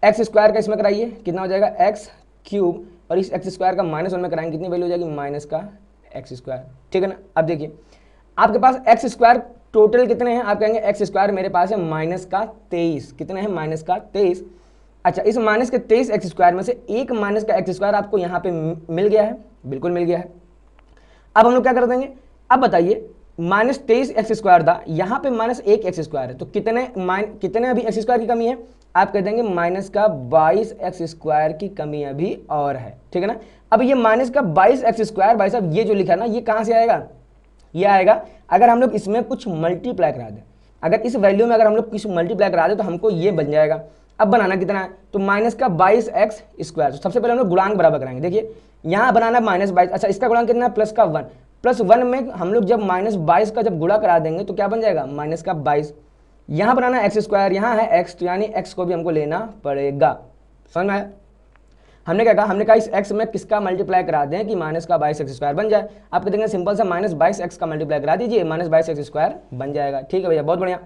x स्क्वायर का इसमें कराइए, कितना हो जाएगा x क्यूब, और इस x स्क्वायर का -1 में कराएंगे, कितनी वैल्यू हो जाएगी माइनस का x स्क्वायर, ठीक है ना। अब देखिए आपके पास x स्क्वायर टोटल कितने हैं, आप कहेंगे x स्क्वायर मेरे पास है -23, कितने हैं -23। अच्छा इस -23 x स्क्वायर में से एक माइनस का x स्क्वायर आपको यहाँ पे मिल गया है, बिल्कुल मिल गया है। अब हम लोग क्या कर देंगे, अब बताइए -23 x स्क्वायर था, यहाँ पे -1 x स्क्वायर है, तो कितने अभी x स्क्वायर की कमी है, आप कह देंगे माइनस का 22 x स्क्वायर की कमी अभी और है, ठीक है ना। अब ये माइनस का 22 x स्क्वायर भाई साहब ये जो लिखा है ना ये कहाँ से आएगा, ये आएगा। अगर हम लोग इसमें कुछ मल्टीप्लाई करा दें, अगर इस वैल्यू में अगर हम लोग कुछ मल्टीप्लाई करा दें तो हमको ये बन जाएगा। अब बनाना कितना है, तो माइनस का 22x स्क्वायर। सबसे पहले हम लोग गुणांक बराबर कराएंगे। देखिए यहाँ बनाना -22, अच्छा इसका गुणांक कितना है, प्लस का 1, प्लस 1 में हम लोग जब -22 का जब गुणा करा देंगे तो क्या बन जाएगा, माइनस का 22। यहाँ बनाना x स्क्वायर, यहाँ है x, तो यानी x को भी हमको लेना पड़ेगा। समझ में आया? हमने क्या कहा, हमने कहा इस x में किसका मल्टीप्लाई करा दें कि माइनस का 22x स्क्वायर बन जाए। आप कह देंगे सिंपल सा -22x का मल्टीप्लाई करा दीजिए, -22x स्क्वायर बन जाएगा। ठीक है भैया, बहुत बढ़िया।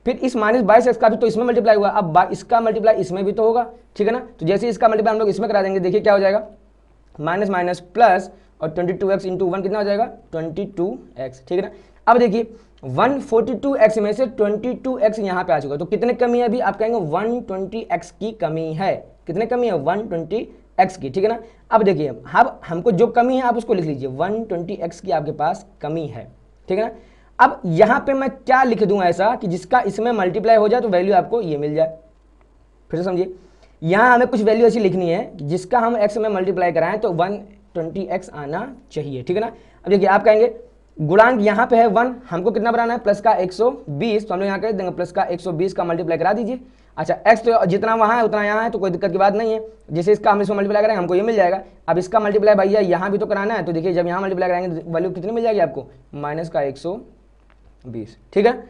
फिर इस -22x का भी तो इसमें मल्टीप्लाई हुआ, अब इसका मल्टीप्लाई इसमें भी तो होगा, ठीक है ना। तो जैसे इसका मल्टीप्लाई हम लोग इसमें करा देंगे, देखिए क्या हो जाएगा, माइनस माइनस प्लस और 22x इंटू 1 कितना हो जाएगा, 22x, ठीक है ना। अब देखिए 142x में से 22x यहाँ पे आ चुका, तो कितने कमी है अभी, आप कहेंगे 120x की कमी है। कितने कमी है, 120x की, ठीक है ना। अब देखिए अब हमको जो कमी है आप उसको लिख लीजिए, 120x की आपके पास कमी है, ठीक है ना। अब यहाँ पे मैं क्या लिख दूँ ऐसा कि जिसका इसमें मल्टीप्लाई हो जाए तो वैल्यू आपको ये मिल जाए। फिर से समझिए, यहाँ हमें कुछ वैल्यू ऐसी लिखनी है जिसका हम x में मल्टीप्लाई कराएं तो 120x आना चाहिए, ठीक है ना। अब देखिए आप कहेंगे गुणांक यहाँ पे है 1, हमको कितना बनाना है, प्लस का 120, तो हम लोग यहाँ कर देंगे प्लस का 120 का मल्टीप्लाई करा दीजिए। अच्छा x तो जितना वहाँ है उतना यहाँ है, तो कोई दिक्कत की बात नहीं है। जैसे इसका हम इसमें मल्टीप्लाई करेंगे हमको ये मिल जाएगा। अब इसका मल्टीप्लाई भैया यहाँ भी तो कराना है, तो देखिए जब यहाँ मल्टीप्लाई कराएंगे तो वैल्यू कितनी मिल जाएगी आपको, माइनस का 120, ठीक है।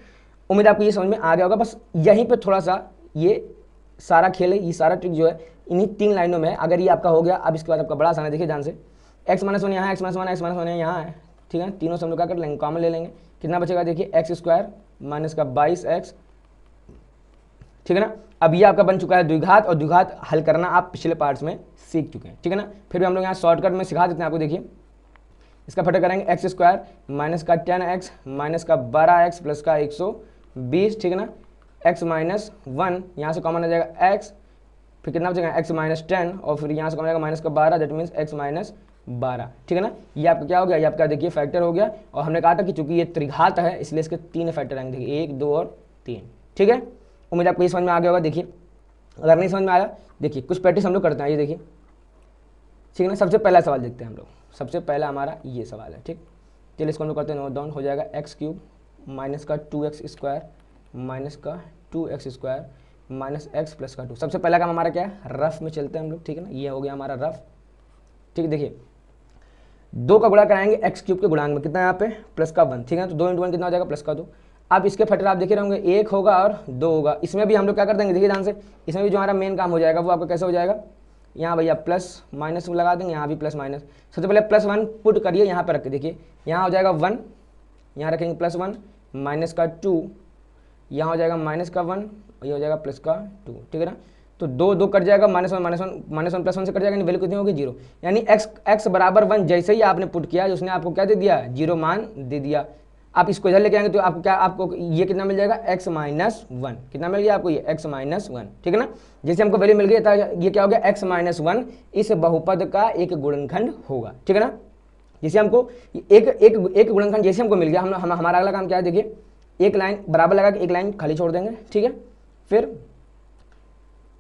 उम्मीद आपको ये समझ में आ गया होगा। बस यहीं पर थोड़ा सा ये सारा खेल है, ये सारा ट्रिक जो है इन्हीं 3 लाइनों में है। अगर ये आपका हो गया, अब इसके बाद आपका बड़ा आसान है, देखिए ध्यान से, x-1 यहाँ है, x-1 यहाँ है, ठीक है। तीनों से हम लोग क्या कर लेंगे, कॉमन ले लेंगे, कितना बचेगा, देखिए x स्क्वायर माइनस का 22x, ठीक है ना। अब ये आपका बन चुका है द्विघात, और द्विघात हल करना आप पिछले पार्ट्स में सीख चुके हैं, ठीक है ना। फिर भी हम लोग यहाँ शॉर्टकट में सिखा देते हैं आपको। देखिए इसका फटा करेंगे, x स्क्वायर माइनस का 10x माइनस का 12x प्लस का 120, ठीक है ना। x माइनस 1 यहाँ से कॉमन आ जाएगा x, फिर कितना बचेगा x माइनस 10, और फिर यहाँ से कॉमन आएगा माइनस का 12, दैट मीन्स x माइनस 12, ठीक है ना। ये आपका क्या हो गया, ये आपका देखिए फैक्टर हो गया। और हमने कहा था कि चूंकि ये त्रिघात है इसलिए इसके 3 फैक्टर आएंगे, देखिए 1, 2 और 3, ठीक है। उम्मीद आपको ये समझ में आ गया होगा। देखिए अगर नहीं समझ में आया, देखिए कुछ प्रैक्टिस हम लोग करते हैं, ये देखिए, ठीक है ना। सबसे पहला सवाल देखते हैं हम लोग, सबसे पहला हमारा ये सवाल है, ठीक। चलिए इसको हम लोग करते हैं, नोट डाउन हो जाएगा, x³ माइनस का 2x स्क्वायर माइनस का 2x square minus x plus का 2। सबसे पहला काम हमारा क्या है, रफ में चलते हैं हम लोग, ठीक है ना। ये हो गया हमारा रफ, ठीक है। देखिए 2 का गुणा कराएंगे x³ के गुणांक में, कितना यहाँ पे, प्लस का 1, ठीक है ना। तो 2 × 1 कितना हो जाएगा, प्लस का 2। अब इसके फैक्टर आप देखे रहेंगे, 1 होगा और 2 होगा। इसमें भी हम लोग क्या कर देंगे, देखिए ध्यान से, इसमें भी जो हमारा मेन काम हो जाएगा वो आपका कैसे हो जाएगा, यहाँ भैया प्लस माइनस लगा देंगे, यहाँ भी प्लस माइनस। सबसे पहले +1 पुट करिए यहाँ पर रख के, देखिए यहाँ हो जाएगा 1, यहाँ रखेंगे +1 माइनस का 2, यहाँ हो जाएगा माइनस का 1, ये हो जाएगा प्लस का 2, ठीक है ना। तो 2 कट जाएगा, -1 -1 +1 से कट जाएगा, वैल्यू कितनी होगी, 0। यानी x बराबर 1 जैसे ही आपने पुट किया उसने आपको क्या दे दिया, 0 मान दे दिया। आप इसको इधर लेके आएंगे तो आपको क्या, आपको ये कितना मिल जाएगा, x माइनस 1, कितना मिल गया आपको, ये x माइनस 1, ठीक है ना। जैसे हमको वैल्यू मिल गई था, ये क्या हो गया, x माइनस 1 इस बहुपद का एक गुणनखंड होगा, ठीक है ना। जैसे हमको एक गुणनखंड जैसे हमको मिल गया, हमारा अगला काम क्या है, देखिए एक लाइन बराबर लगा के एक लाइन खाली छोड़ देंगे, ठीक है। फिर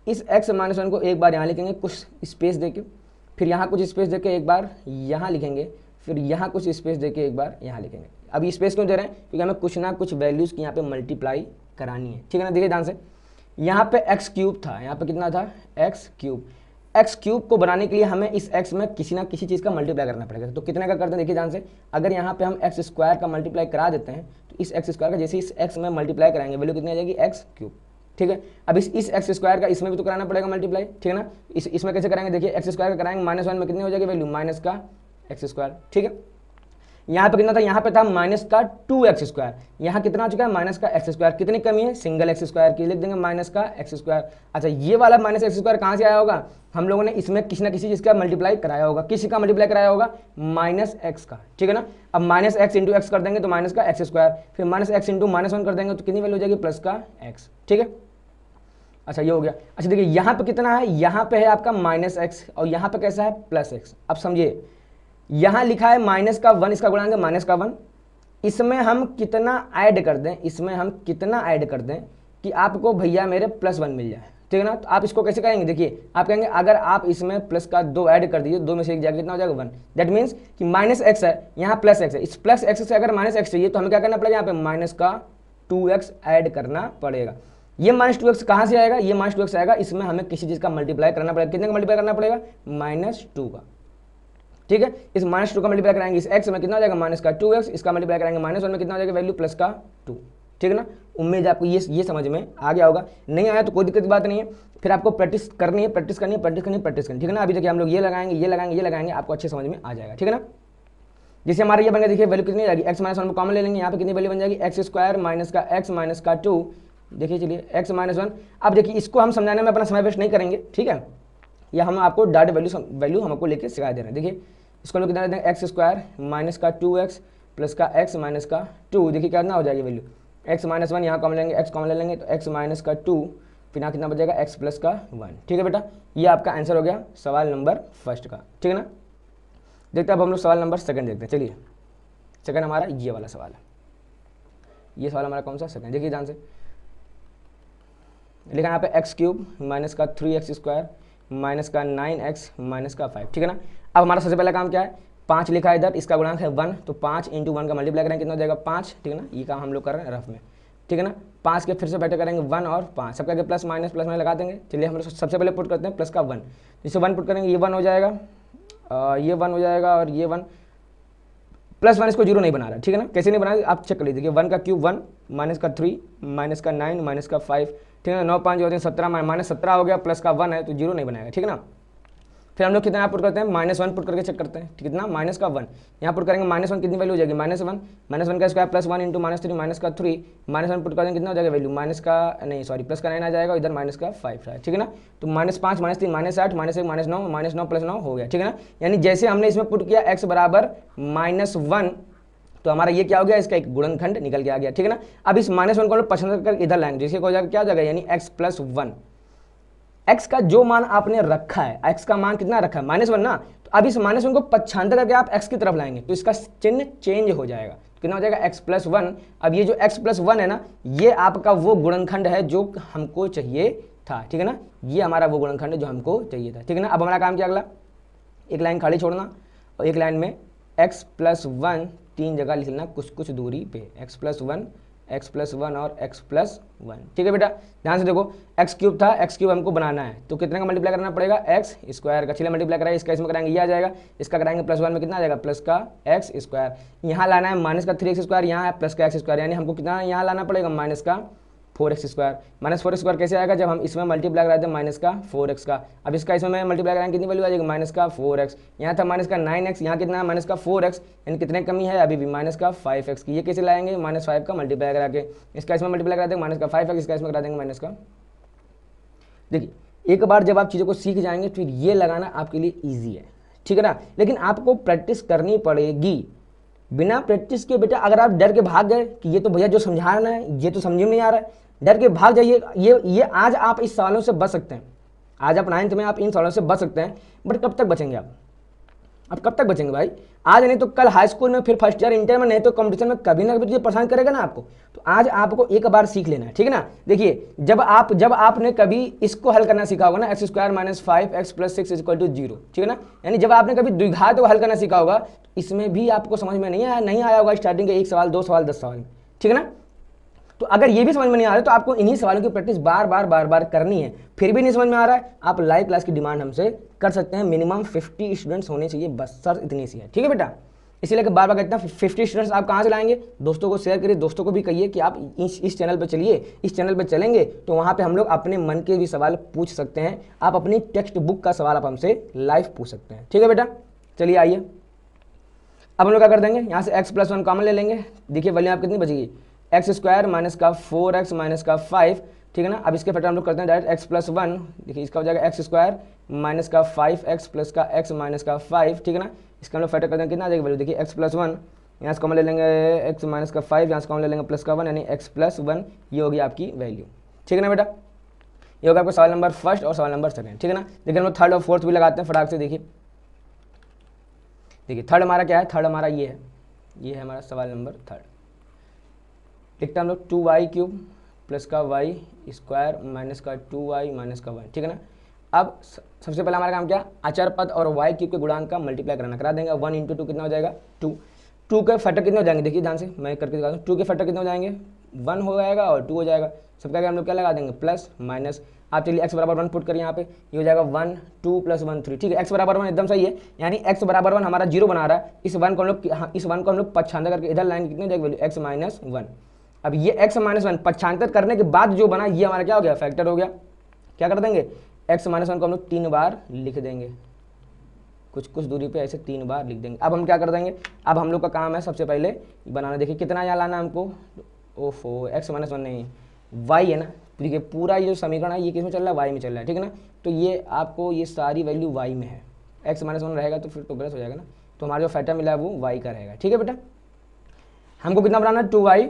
इस x माइनस 1 को एक बार यहाँ लिखेंगे कुछ स्पेस देके, फिर यहाँ कुछ स्पेस देके एक बार यहाँ लिखेंगे, फिर यहाँ कुछ स्पेस देके एक बार यहाँ लिखेंगे। अब स्पेस क्यों दे रहे हैं, क्योंकि हमें कुछ ना कुछ वैल्यूज़ की यहाँ पे मल्टीप्लाई करानी है, ठीक है ना। देखिए ध्यान से, यहाँ पे x³ था, यहाँ पे कितना था, x³। x³ को बनाने के लिए हमें इस x में किसी ना किसी चीज़ का मल्टीप्लाई करना पड़ेगा। तो कितने का करते हैं, देखिए ध्यान से, अगर यहाँ पे हम x स्क्वायर का मल्टीप्लाई करा देते हैं तो इस x स्क्वायर का जैसे इस x में मल्टीप्लाई कराएंगे वैल्यू कितनी आ जाएगी, x³, ठीक है। अब इस x स्क्वायर का इसमें भी तो कराना पड़ेगा मल्टीप्लाई, ठीक है ना। इसमें कैसे कराएंगे, देखिए x स्क्वायर का कराएंगे, -1 में कितनी हो जाएगी वैल्यू, माइनस का x स्क्वायर, ठीक है। यहाँ पे कितना था, यहाँ पे था माइनस का 2x स्क्वायर, यहाँ कितना आ चुका है, माइनस का x स्क्वायर। कितनी कमी है, सिंगल x स्क्वायर की, लिख देंगे माइनस का x स्क्वायर। अच्छा ये वाला माइनस x स्क्वायर कहाँ से आया होगा, हम लोगों ने इसमें किसी ना किसी चीज़ का मल्टीप्लाई कराया होगा। किसी का मल्टीप्लाई कराया होगा, -x का, ठीक है ना। अब -x × x कर देंगे तो माइनस का x स्क्वायर, फिर -x × -1 कर देंगे तो कितनी वैल्यू हो जाएगी, प्लस का x, ठीक है। अच्छा ये हो गया। अच्छा देखिए यहाँ पे कितना है, यहाँ पे है आपका -x और यहाँ पे कैसा है, +x। अब समझिए यहाँ लिखा है माइनस का 1, इसका गुणांक है माइनस का 1। इसमें हम कितना ऐड कर दें, इसमें हम कितना ऐड कर दें कि आपको भैया मेरे +1 मिल जाए। ठीक है ना। तो आप इसको कैसे कहेंगे, देखिए आप कहेंगे अगर आप इसमें प्लस का 2 ऐड कर दीजिए, 2 में से एक जाएगा, कितना हो जाएगा 1। दैट मीन्स कि माइनस एक्स है, यहाँ प्लस एक्स है, इस प्लस एक्स से अगर माइनस एक्स चाहिए तो हमें क्या करना पड़ेगा, यहाँ पे माइनस का 2x ऐड करना पड़ेगा। ये माइनस 2x कहाँ से आएगा, ये माइनस 2x आएगा, इसमें हमें किसी चीज़ का मल्टीप्लाई करना पड़ेगा, कितने का मल्टीप्लाई करना पड़ेगा, -2 का। ठीक है, इस -2 का मल्टीप्लाई कराएंगे इस x में, कितना हो जाएगा माइनस का 2x, इसका मल्टीप्लाई कराएंगे -1 में, कितना हो जाएगा वैल्यू प्लस का 2। ठीक है ना। उम्मीद है आपको ये समझ में आ गया होगा, नहीं आया तो कोई दिक्कत की बात नहीं है, फिर आपको प्रैक्टिस करनी है, प्रैक्टिस करनी है, प्रैक्टिस करनी है, प्रैक्टिस करनी, ठीक है ना। अभी देखिए हम लोग ये लगाएंगे, ये लगाएंगे, ये लगाएंगे, आपको अच्छे समझ में आ जाएगा। ठीक है ना। जैसे हमारा ये बन गया, देखिए वैल्यू कितनी आ जाएगी, x -1 में कॉमन ले लेंगे, यहाँ पे कितनी वैल्यू बन जाएगी, x² माइनस का x माइनस का 2। देखिए चलिए x -1, अब देखिए इसको हम समझाने में अपना समय वेस्ट नहीं करेंगे, ठीक है, या हम आपको डायरेक्ट वैल्यू हमको लेके सिखा दे रहे हैं। देखिए इसको हम लोग कितना देंगे, x² माइनस का 2x प्लस का x माइनस का 2। देखिए कितना हो जाएगी वैल्यू, x -1 यहाँ कॉमन लेंगे, x कॉमन ले लेंगे तो x माइनस का 2, फिर यहाँ कितना बचेगा x प्लस का 1। ठीक है बेटा, ये आपका आंसर हो गया सवाल नंबर फर्स्ट का। ठीक है ना। देखते हैं अब हम लोग सवाल नंबर सेकंड देखते हैं। चलिए सेकंड हमारा ये वाला सवाल है, ये सवाल हमारा कौन सा सेकंड, देखिए ध्यान से लिखा यहाँ पे x³ माइनस का 3x² माइनस का 9x माइनस का 5। ठीक है ना। अब हमारा सबसे पहला काम क्या है, 5 लिखा है इधर, इसका गुणांक है 1, तो 5 × 1 का मल्टीप्लाई करेंगे, कितना हो जाएगा 5। ठीक है ना, ये काम हम लोग कर रहे हैं रफ में। ठीक है ना, 5 के फिर से बेटर करेंगे 1 और 5, सबका के प्लस माइनस लगा देंगे। चलिए हम लोग सबसे पहले पुट करते हैं प्लस का 1, जिससे 1 पुट करेंगे, ये 1 हो जाएगा, ये 1 हो जाएगा, और ये 1 प्लस 1 इसको 0 नहीं बना रहा है। ठीक है ना, कैसे नहीं बना रहा आप चेक कर लीजिए, 1 का क्यूब 1 माइनस का 3 माइनस का 9 माइनस का 5। ठीक है ना, 9 5 जो होते हैं 17, -17 हो गया, प्लस का 1 है तो 0 नहीं बनाएगा। ठीक है ना। फिर हम लोग कितना पुट करते हैं, -1 पुट करके चेक करते हैं, कितना माइनस का 1 यहाँ पुट करेंगे, -1 कितनी वैल्यू हो जाएगी, -1 का स्क्वायर प्लस 1 × -3 माइनस का 3, -1 पुट करेंगे कितना हो जाएगा वैल्यू, प्लस का 9 आ जाएगा, इधर माइनस का 5 है। ठीक है ना, तो -5 -3 -8 -1 -9 प्लस 9 हो गया। ठीक है ना, यानी जैसे हमने इसमें पुट किया x बराबर -1, तो हमारा ये क्या हो गया, इसका एक गुणनखंड निकल के आ गया। ठीक है ना। अब इस -1 को हम लोग पसंद करके इधर लाएंगे, जिससे हो जाएगा क्या हो जाएगा, यानी x + 1। x का जो मान आपने रखा है, x का मान कितना रखा है -1 ना, तो अब इस -1 को पक्षांतर करके आप x की तरफ लाएंगे तो इसका चिन्ह चेंज हो जाएगा, कितना हो जाएगा x + 1। अब ये जो x + 1 है ना, ये आपका वो गुणनखंड है जो हमको चाहिए था। ठीक है ना, ये हमारा वो गुणनखंड है जो हमको चाहिए था। ठीक है ना। अब हमारा काम क्या, अगला एक लाइन खाली छोड़ना और एक लाइन में x + 1 3 जगह लिख लेना कुछ कुछ दूरी पे, x + 1 और x + 1। ठीक है बेटा, ध्यान से देखो, x³ था, x³ हमको बनाना है तो कितने का मल्टीप्लाई करना पड़ेगा, x² का। चलिए मल्टीप्लाई कराएंगे, इसका इसमें कराएंगे, ये आ जाएगा, इसका कराएंगे +1 में कितना आ जाएगा, प्लस का x²। यहाँ लाना है माइनस का 3x², यहाँ है प्लस का x², यानी हमको कितना यहाँ लाना पड़ेगा, माइनस का 4x²। -4x² कैसे आएगा, जब हम इसमें मल्टीप्लाई कराते हैं माइनस का 4x का। अब इसका इसमें मल्टीप्लाई कराएंगे कितनी वैल्यू आ जाएगी, माइनस का 4x। यहाँ था माइनस का 9x, यहाँ कितना है माइनस का 4x, यानी कितने कमी है अभी भी, माइनस का 5x की। ये कैसे लाएंगे, -5 का मल्टीप्लाई करा के, इसका इसमें मल्टीप्लाई करा देंगे माइनस का 5x, इसका इसमें करा देंगे माइनस का। देखिए एक बार जब आप चीज़ों को सीख जाएंगे फिर ये लगाना आपके लिए ईजी है। ठीक है ना, लेकिन आपको प्रैक्टिस करनी पड़ेगी। बिना प्रैक्टिस के बेटा अगर आप डर के भाग गए कि ये तो भैया जो समझा रहा है ये तो समझ में नहीं आ रहा है, डर के भाग जाइए। ये आज आप इस सवालों से बच सकते हैं, आज आप 9th में आप इन सवालों से बच सकते हैं, बट कब तक बचेंगे आप कब तक बचेंगे भाई, आज नहीं तो कल हाई स्कूल में, फिर फर्स्ट ईयर इंटर में, नहीं तो कंपटीशन में कभी ना कभी तुझे परेशान करेगा ना आपको। तो आज आपको एक बार सीख लेना है। ठीक है ना। देखिए जब आपने कभी इसको हल करना सीखा होगा ना, x² - 5x + 6 = 0। ठीक है ना, यानी जब आपने कभी द्विघात को हल करना सीखा होगा, इसमें भी आपको समझ में नहीं आया होगा स्टार्टिंग के 1 सवाल 2 सवाल 10 सवाल में। ठीक है ना, तो अगर ये भी समझ में नहीं आ रहा है तो आपको इन्हीं सवालों की प्रैक्टिस बार बार करनी है। फिर भी नहीं समझ में आ रहा है, आप लाइव क्लास की डिमांड हमसे कर सकते हैं, मिनिमम 50 स्टूडेंट्स होने चाहिए, बस सर इतनी सी है। ठीक है बेटा, इसीलिए बार बार कहते हैं 50 स्टूडेंट्स आप कहाँ से लाएंगे, दोस्तों को शेयर करिए, दोस्तों को भी कहिए कि आप इस चैनल पर चलिए, इस चैनल पर चलेंगे तो वहाँ पर हम लोग अपने मन के भी सवाल पूछ सकते हैं, आप अपनी टेक्स्ट बुक का सवाल आप हमसे लाइव पूछ सकते हैं। ठीक है बेटा, चलिए आइए अब हम लोग क्या कर देंगे, यहाँ से x + 1 कॉमन ले लेंगे। देखिए वैल्यू आप कितनी बचेगी, x² माइनस का 4x माइनस का 5। ठीक है ना, अब इसके फैक्टर हम लोग करते हैं डायरेक्ट, x + 1। देखिए इसका हो जाएगा x² माइनस का 5x प्लस का x माइनस का 5। ठीक है ना, इसका हम लोग फैक्टर करते हैं, कितना आ जाएगा वैल्यू, देखिए x + 1 यहाँ से कॉमन ले लेंगे, x माइनस का 5 यहाँ से कॉमन ले लेंगे प्लस का 1, यानी x + 1, ये होगी आपकी वैल्यू। ठीक है ना बेटा, ये होगा आपका सवाल नंबर फर्स्ट और सवाल नंबर सेकंड। ठीक है ना, देखिए हम लोग थर्ड और फोर्थ भी लगाते हैं फटाक से। देखिए थर्ड हमारा क्या है, थर्ड हमारा ये है हमारा सवाल नंबर थर्ड। लिखते हैं हम लोग 2y³ प्लस का वाई स्क्वायर माइनस का 2y माइनस का 1, ठीक है ना। अब सबसे पहले हमारा काम क्या, अचर पद और वाई क्यूब के गुणांक का मल्टीप्लाई करा देंगे। 1 इंटू 2 कितना हो जाएगा 2, 2 के फैक्टर कितने हो जाएंगे, देखिए ध्यान से मैं करके दिखा दूँ। 2 के फैक्टर कितने हो जाएंगे, 1 हो जाएगा और 2 हो जाएगा। सबका क्या हम लोग क्या लगा देंगे, प्लस माइनस। आप चलिए x बराबर 1 पुट करिए यहाँ पे, ये हो जाएगा 1 2 प्लस 1 3, ठीक है। x बराबर 1 एकदम सही है, यानी x बराबर 1 हमारा 0 बना रहा है। इस 1 को हम लोग पक्षांतर करके इधर लाएंगे, कितनी हो जाएगी वैल्यू, x माइनस 1। अब ये x माइनस 1 पक्षांतर करने के बाद जो बना ये हमारा क्या हो गया, फैक्टर हो गया। क्या कर देंगे, x माइनस 1 को हम लोग 3 बार लिख देंगे, कुछ दूरी पे ऐसे 3 बार लिख देंगे। अब हम क्या कर देंगे, अब हम लोग का काम है सबसे पहले बनाना। देखिए कितना यहाँ लाना हमको, ओफो x माइनस 1 नहीं y है ना, देखिए पूरा ये जो समीकरण है ये किस में चल रहा है, y में चल रहा है, ठीक है ना। तो ये आपको ये सारी वैल्यू y में है, x माइनस 1 रहेगा तो फिर तो गलत हो जाएगा ना। तो हमारा जो फैक्टर मिला है वो y का रहेगा, ठीक है बेटा। हमको कितना बनाना है, 2y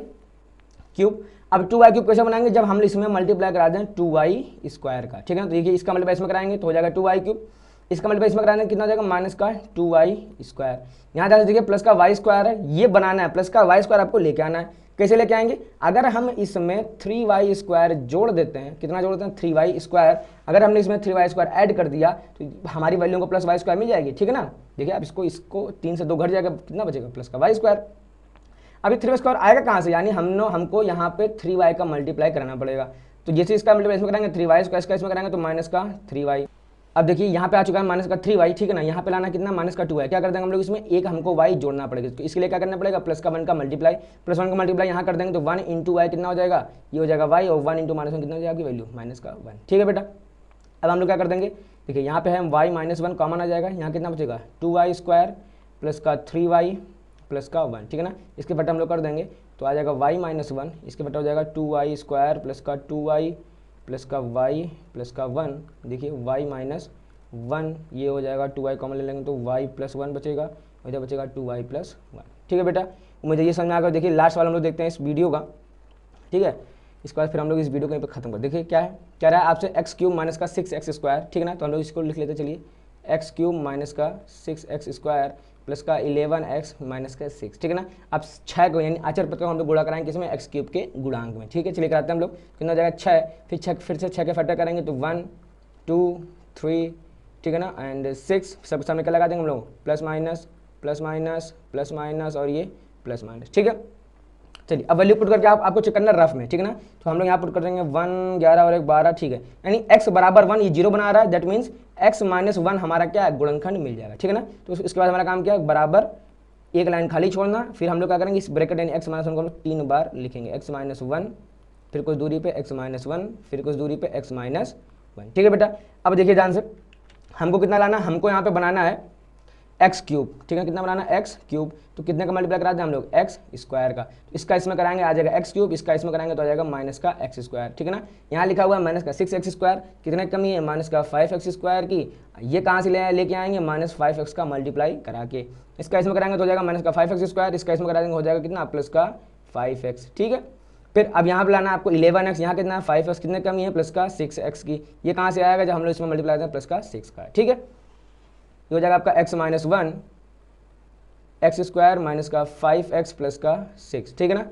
क्यूब। अब 2y क्यूब कैसे बनाएंगे, जब हम इसमें मल्टीप्लाई करा दें 2y स्क्वायर का, ठीक है ना। तो देखिए इसका मल्टीप्लाई इसमें कराएंगे तो हो जाएगा 2y क्यूब, इसका मल्टीप्लाई इसमें कराएंगे कितना हो जाएगा, माइनस का 2y स्क्वायर। यहाँ ध्यान से देखिए प्लस का y स्क्वायर है, ये बनाना है, प्लस का y स्क्वायर आपको लेके आना है। कैसे लेके आएंगे, अगर हम इसमें 3y स्क्वायर जोड़ देते हैं, कितना जोड़ देते हैं 3y स्क्वायर, अगर हमने इसमें 3y स्क्वायर ऐड कर दिया तो हमारी वैल्यू को प्लस y स्क्वायर मिल जाएगी, ठीक है ना। देखिए अब इसको 3 से 2 घट जाएगा, कितना बचेगा, प्लस का y स्क्वायर। अभी 3y स्क्वायर आएगा कहाँ से, यानी हमको यहाँ पे 3y का मल्टीप्लाई कराना पड़ेगा। तो जैसे इसका मल्टीप्लाई इसमें कराएंगे 3y स्क्वायर, इसका इसमें कराएंगे तो माइनस का 3y। अब देखिए यहाँ पे आ चुका है माइनस का 3y, ठीक है ना। यहाँ पे लाना कितना, माइनस का 2 है। क्या कर देंगे हम लोग, इसमें एक हमको y जोड़ना पड़ेगा, तो इसके लिए क्या करना पड़ेगा, प्लस का 1 का मल्टीप्लाई, प्लस 1 का मल्टीप्लाई यहाँ कर देंगे तो 1 इंटू y कितना हो जाएगा, ये हो जाएगा y, और 1 इंटू माइनस 1 कितना हो जाएगा आपकी वैल्यू, माइनस का 1, ठीक है बेटा। अब हम लोग क्या कर देंगे, देखिए यहाँ पे हम y माइनस 1 कॉमन आ जाएगा, यहाँ कितना बचेगा 2y स्क्वायर प्लस का 3y प्लस का 1, ठीक है ना। इसके फटा हम लोग कर देंगे तो आ जाएगा y माइनस 1, इसके फटा हो जाएगा 2y स्क्वायर प्लस का 2y प्लस का y प्लस का 1। देखिए y माइनस 1 ये हो जाएगा, 2y कॉमन ले लेंगे तो y प्लस 1 बचेगा, इधर बचेगा 2y प्लस 1, ठीक है बेटा। मुझे ये समझ में आ गया। देखिए लास्ट वाला हम लोग देखते हैं इस वीडियो का, ठीक है। इसके बाद फिर हम लोग इस वीडियो को यहीं पे खत्म कर। देखिए क्या है, कह रहा है आपसे एक्स क्यूब माइनस का 6x स्क्वायर, ठीक है ना। तो हम लोग इसको लिख लेते, चलिए एक्स क्यूब माइनस का 6x स्क्वायर प्लस का 11x माइनस का 6, ठीक है ना। अब 6 को यानी अचर पद को हम लोग गुणा कराएंगे किसमें, एक्स क्यूब के गुणांक में, ठीक है। चलिए कराते हैं हम लोग, कितना हो जाएगा 6, फिर से 6 के फैक्टर करेंगे तो 1 2 3, ठीक है ना, एंड 6 सब सामने क्या लगा देंगे हम लोग, plus minus plus minus plus minus और ये प्लस माइनस, ठीक है। चलिए अब वैल्यू पुट करके आपको चेक करना रफ में, ठीक है ना। तो हम लोग यहाँ पुट कर देंगे 1 11 और 1 12, ठीक है। यानी x बराबर 1 ये 0 बना रहा है, दैट मीन्स x माइनस 1 हमारा क्या है, गुणनखंड मिल जाएगा, ठीक है ना। तो इसके बाद हमारा काम क्या है, बराबर एक लाइन खाली छोड़ना, फिर हम लोग क्या करेंगे, इस ब्रैकेट यानी x माइनस 1 को हम लोग 3 बार लिखेंगे, x माइनस 1 फिर कुछ दूरी पे x माइनस 1 फिर कुछ दूरी पे x माइनस 1, ठीक है बेटा। अब देखिए ध्यान से हमको कितना लाना, हमको यहाँ पे बनाना है एक्स क्यूब, ठीक है। कितना बनाना है, एक्स क्यूब। तो कितने का मल्टीप्लाई करा दें हम लोग, एक्स स्क्वायर का। तो इसका इसमें कराएंगे आ जाएगा एक्स क्यूब, इसका इसमें कराएंगे तो आ जाएगा माइनस का एक्स स्क्वायर, ठीक है ना। यहाँ लिखा हुआ है माइनस का 6x स्क्वायर, कितने कमी है, माइनस का 5x स्क्वायर की। ये कहाँ से लेके आएंगे, माइनस 5x का मल्टीप्लाई करा के। इसका इसमें कराएंगे तो हो जाएगा माइनस का 5x स्क्वायर, इसका इसमें करा देंगे हो जाएगा कितना, प्लस का 5x, ठीक है। फिर अब यहाँ पे लाना आपको 11x, यहाँ कितना है 5x, कितने कमी है, प्लस का 6x की। ये कहाँ से आएगा, जब हम लोग इसमें मल्टीप्लाई करते हैं प्लस का 6 का, ठीक है। ये हो जाएगा आपका x minus 1 x square minus का 5x प्लस का 6, ठीक है ना।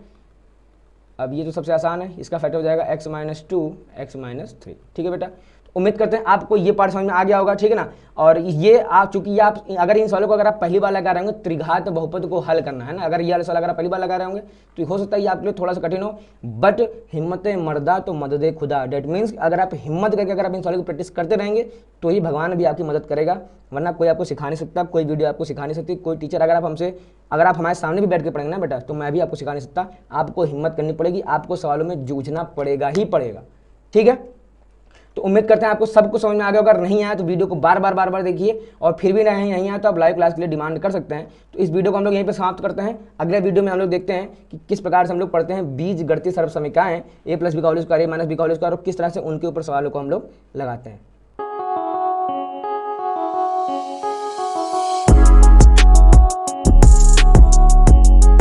अब ये तो सबसे आसान है, इसका फैक्टर हो जाएगा x माइनस 2 x माइनस 3, ठीक है बेटा। तो उम्मीद करते हैं आपको ये पार्ट समझ में आ गया होगा, ठीक है ना। और ये आप चूंकि आप अगर इन सवालों को अगर आप पहली बार लगा रहे होंगे, त्रिघात बहुपद को हल करना है ना, अगर ये वाला सवाल अगर आप पहली बार लगा रहे होंगे तो हो सकता है ये आपके लिए थोड़ा सा कठिन हो, बट हिम्मत मर्दा तो मदद खुदा, डेट मीन्स अगर आप हिम्मत करके अगर आप इन सवालों की प्रैक्टिस करते रहेंगे तो ही भगवान भी आपकी मदद करेगा, वरना कोई आपको सिखा नहीं सकता, कोई वीडियो आपको सिखा नहीं सकती, कोई टीचर अगर आप हमारे सामने भी बैठ के पढ़ेंगे ना बेटा, तो मैं भी आपको सिखा नहीं सकता। आपको हिम्मत करनी पड़ेगी, आपको सवालों में जूझना पड़ेगा ही पड़ेगा, ठीक है। तो उम्मीद करते हैं आपको सब कुछ समझ में आ गया। अगर नहीं आया तो वीडियो को बार बार देखिए, और फिर भी नहीं आया तो आप लाइव क्लास के लिए डिमांड कर सकते हैं। तो इस वीडियो को हम लोग यहीं पे समाप्त करते हैं। अगले वीडियो में हम लोग देखते हैं कि किस प्रकार से हम लोग पढ़ते हैं बीज गणितीय सर्वसमीकरण, a प्लस b का whole square, a minus b का होल स्क्वायर, और किस तरह से उनके ऊपर सवालों को हम लोग लगाते हैं।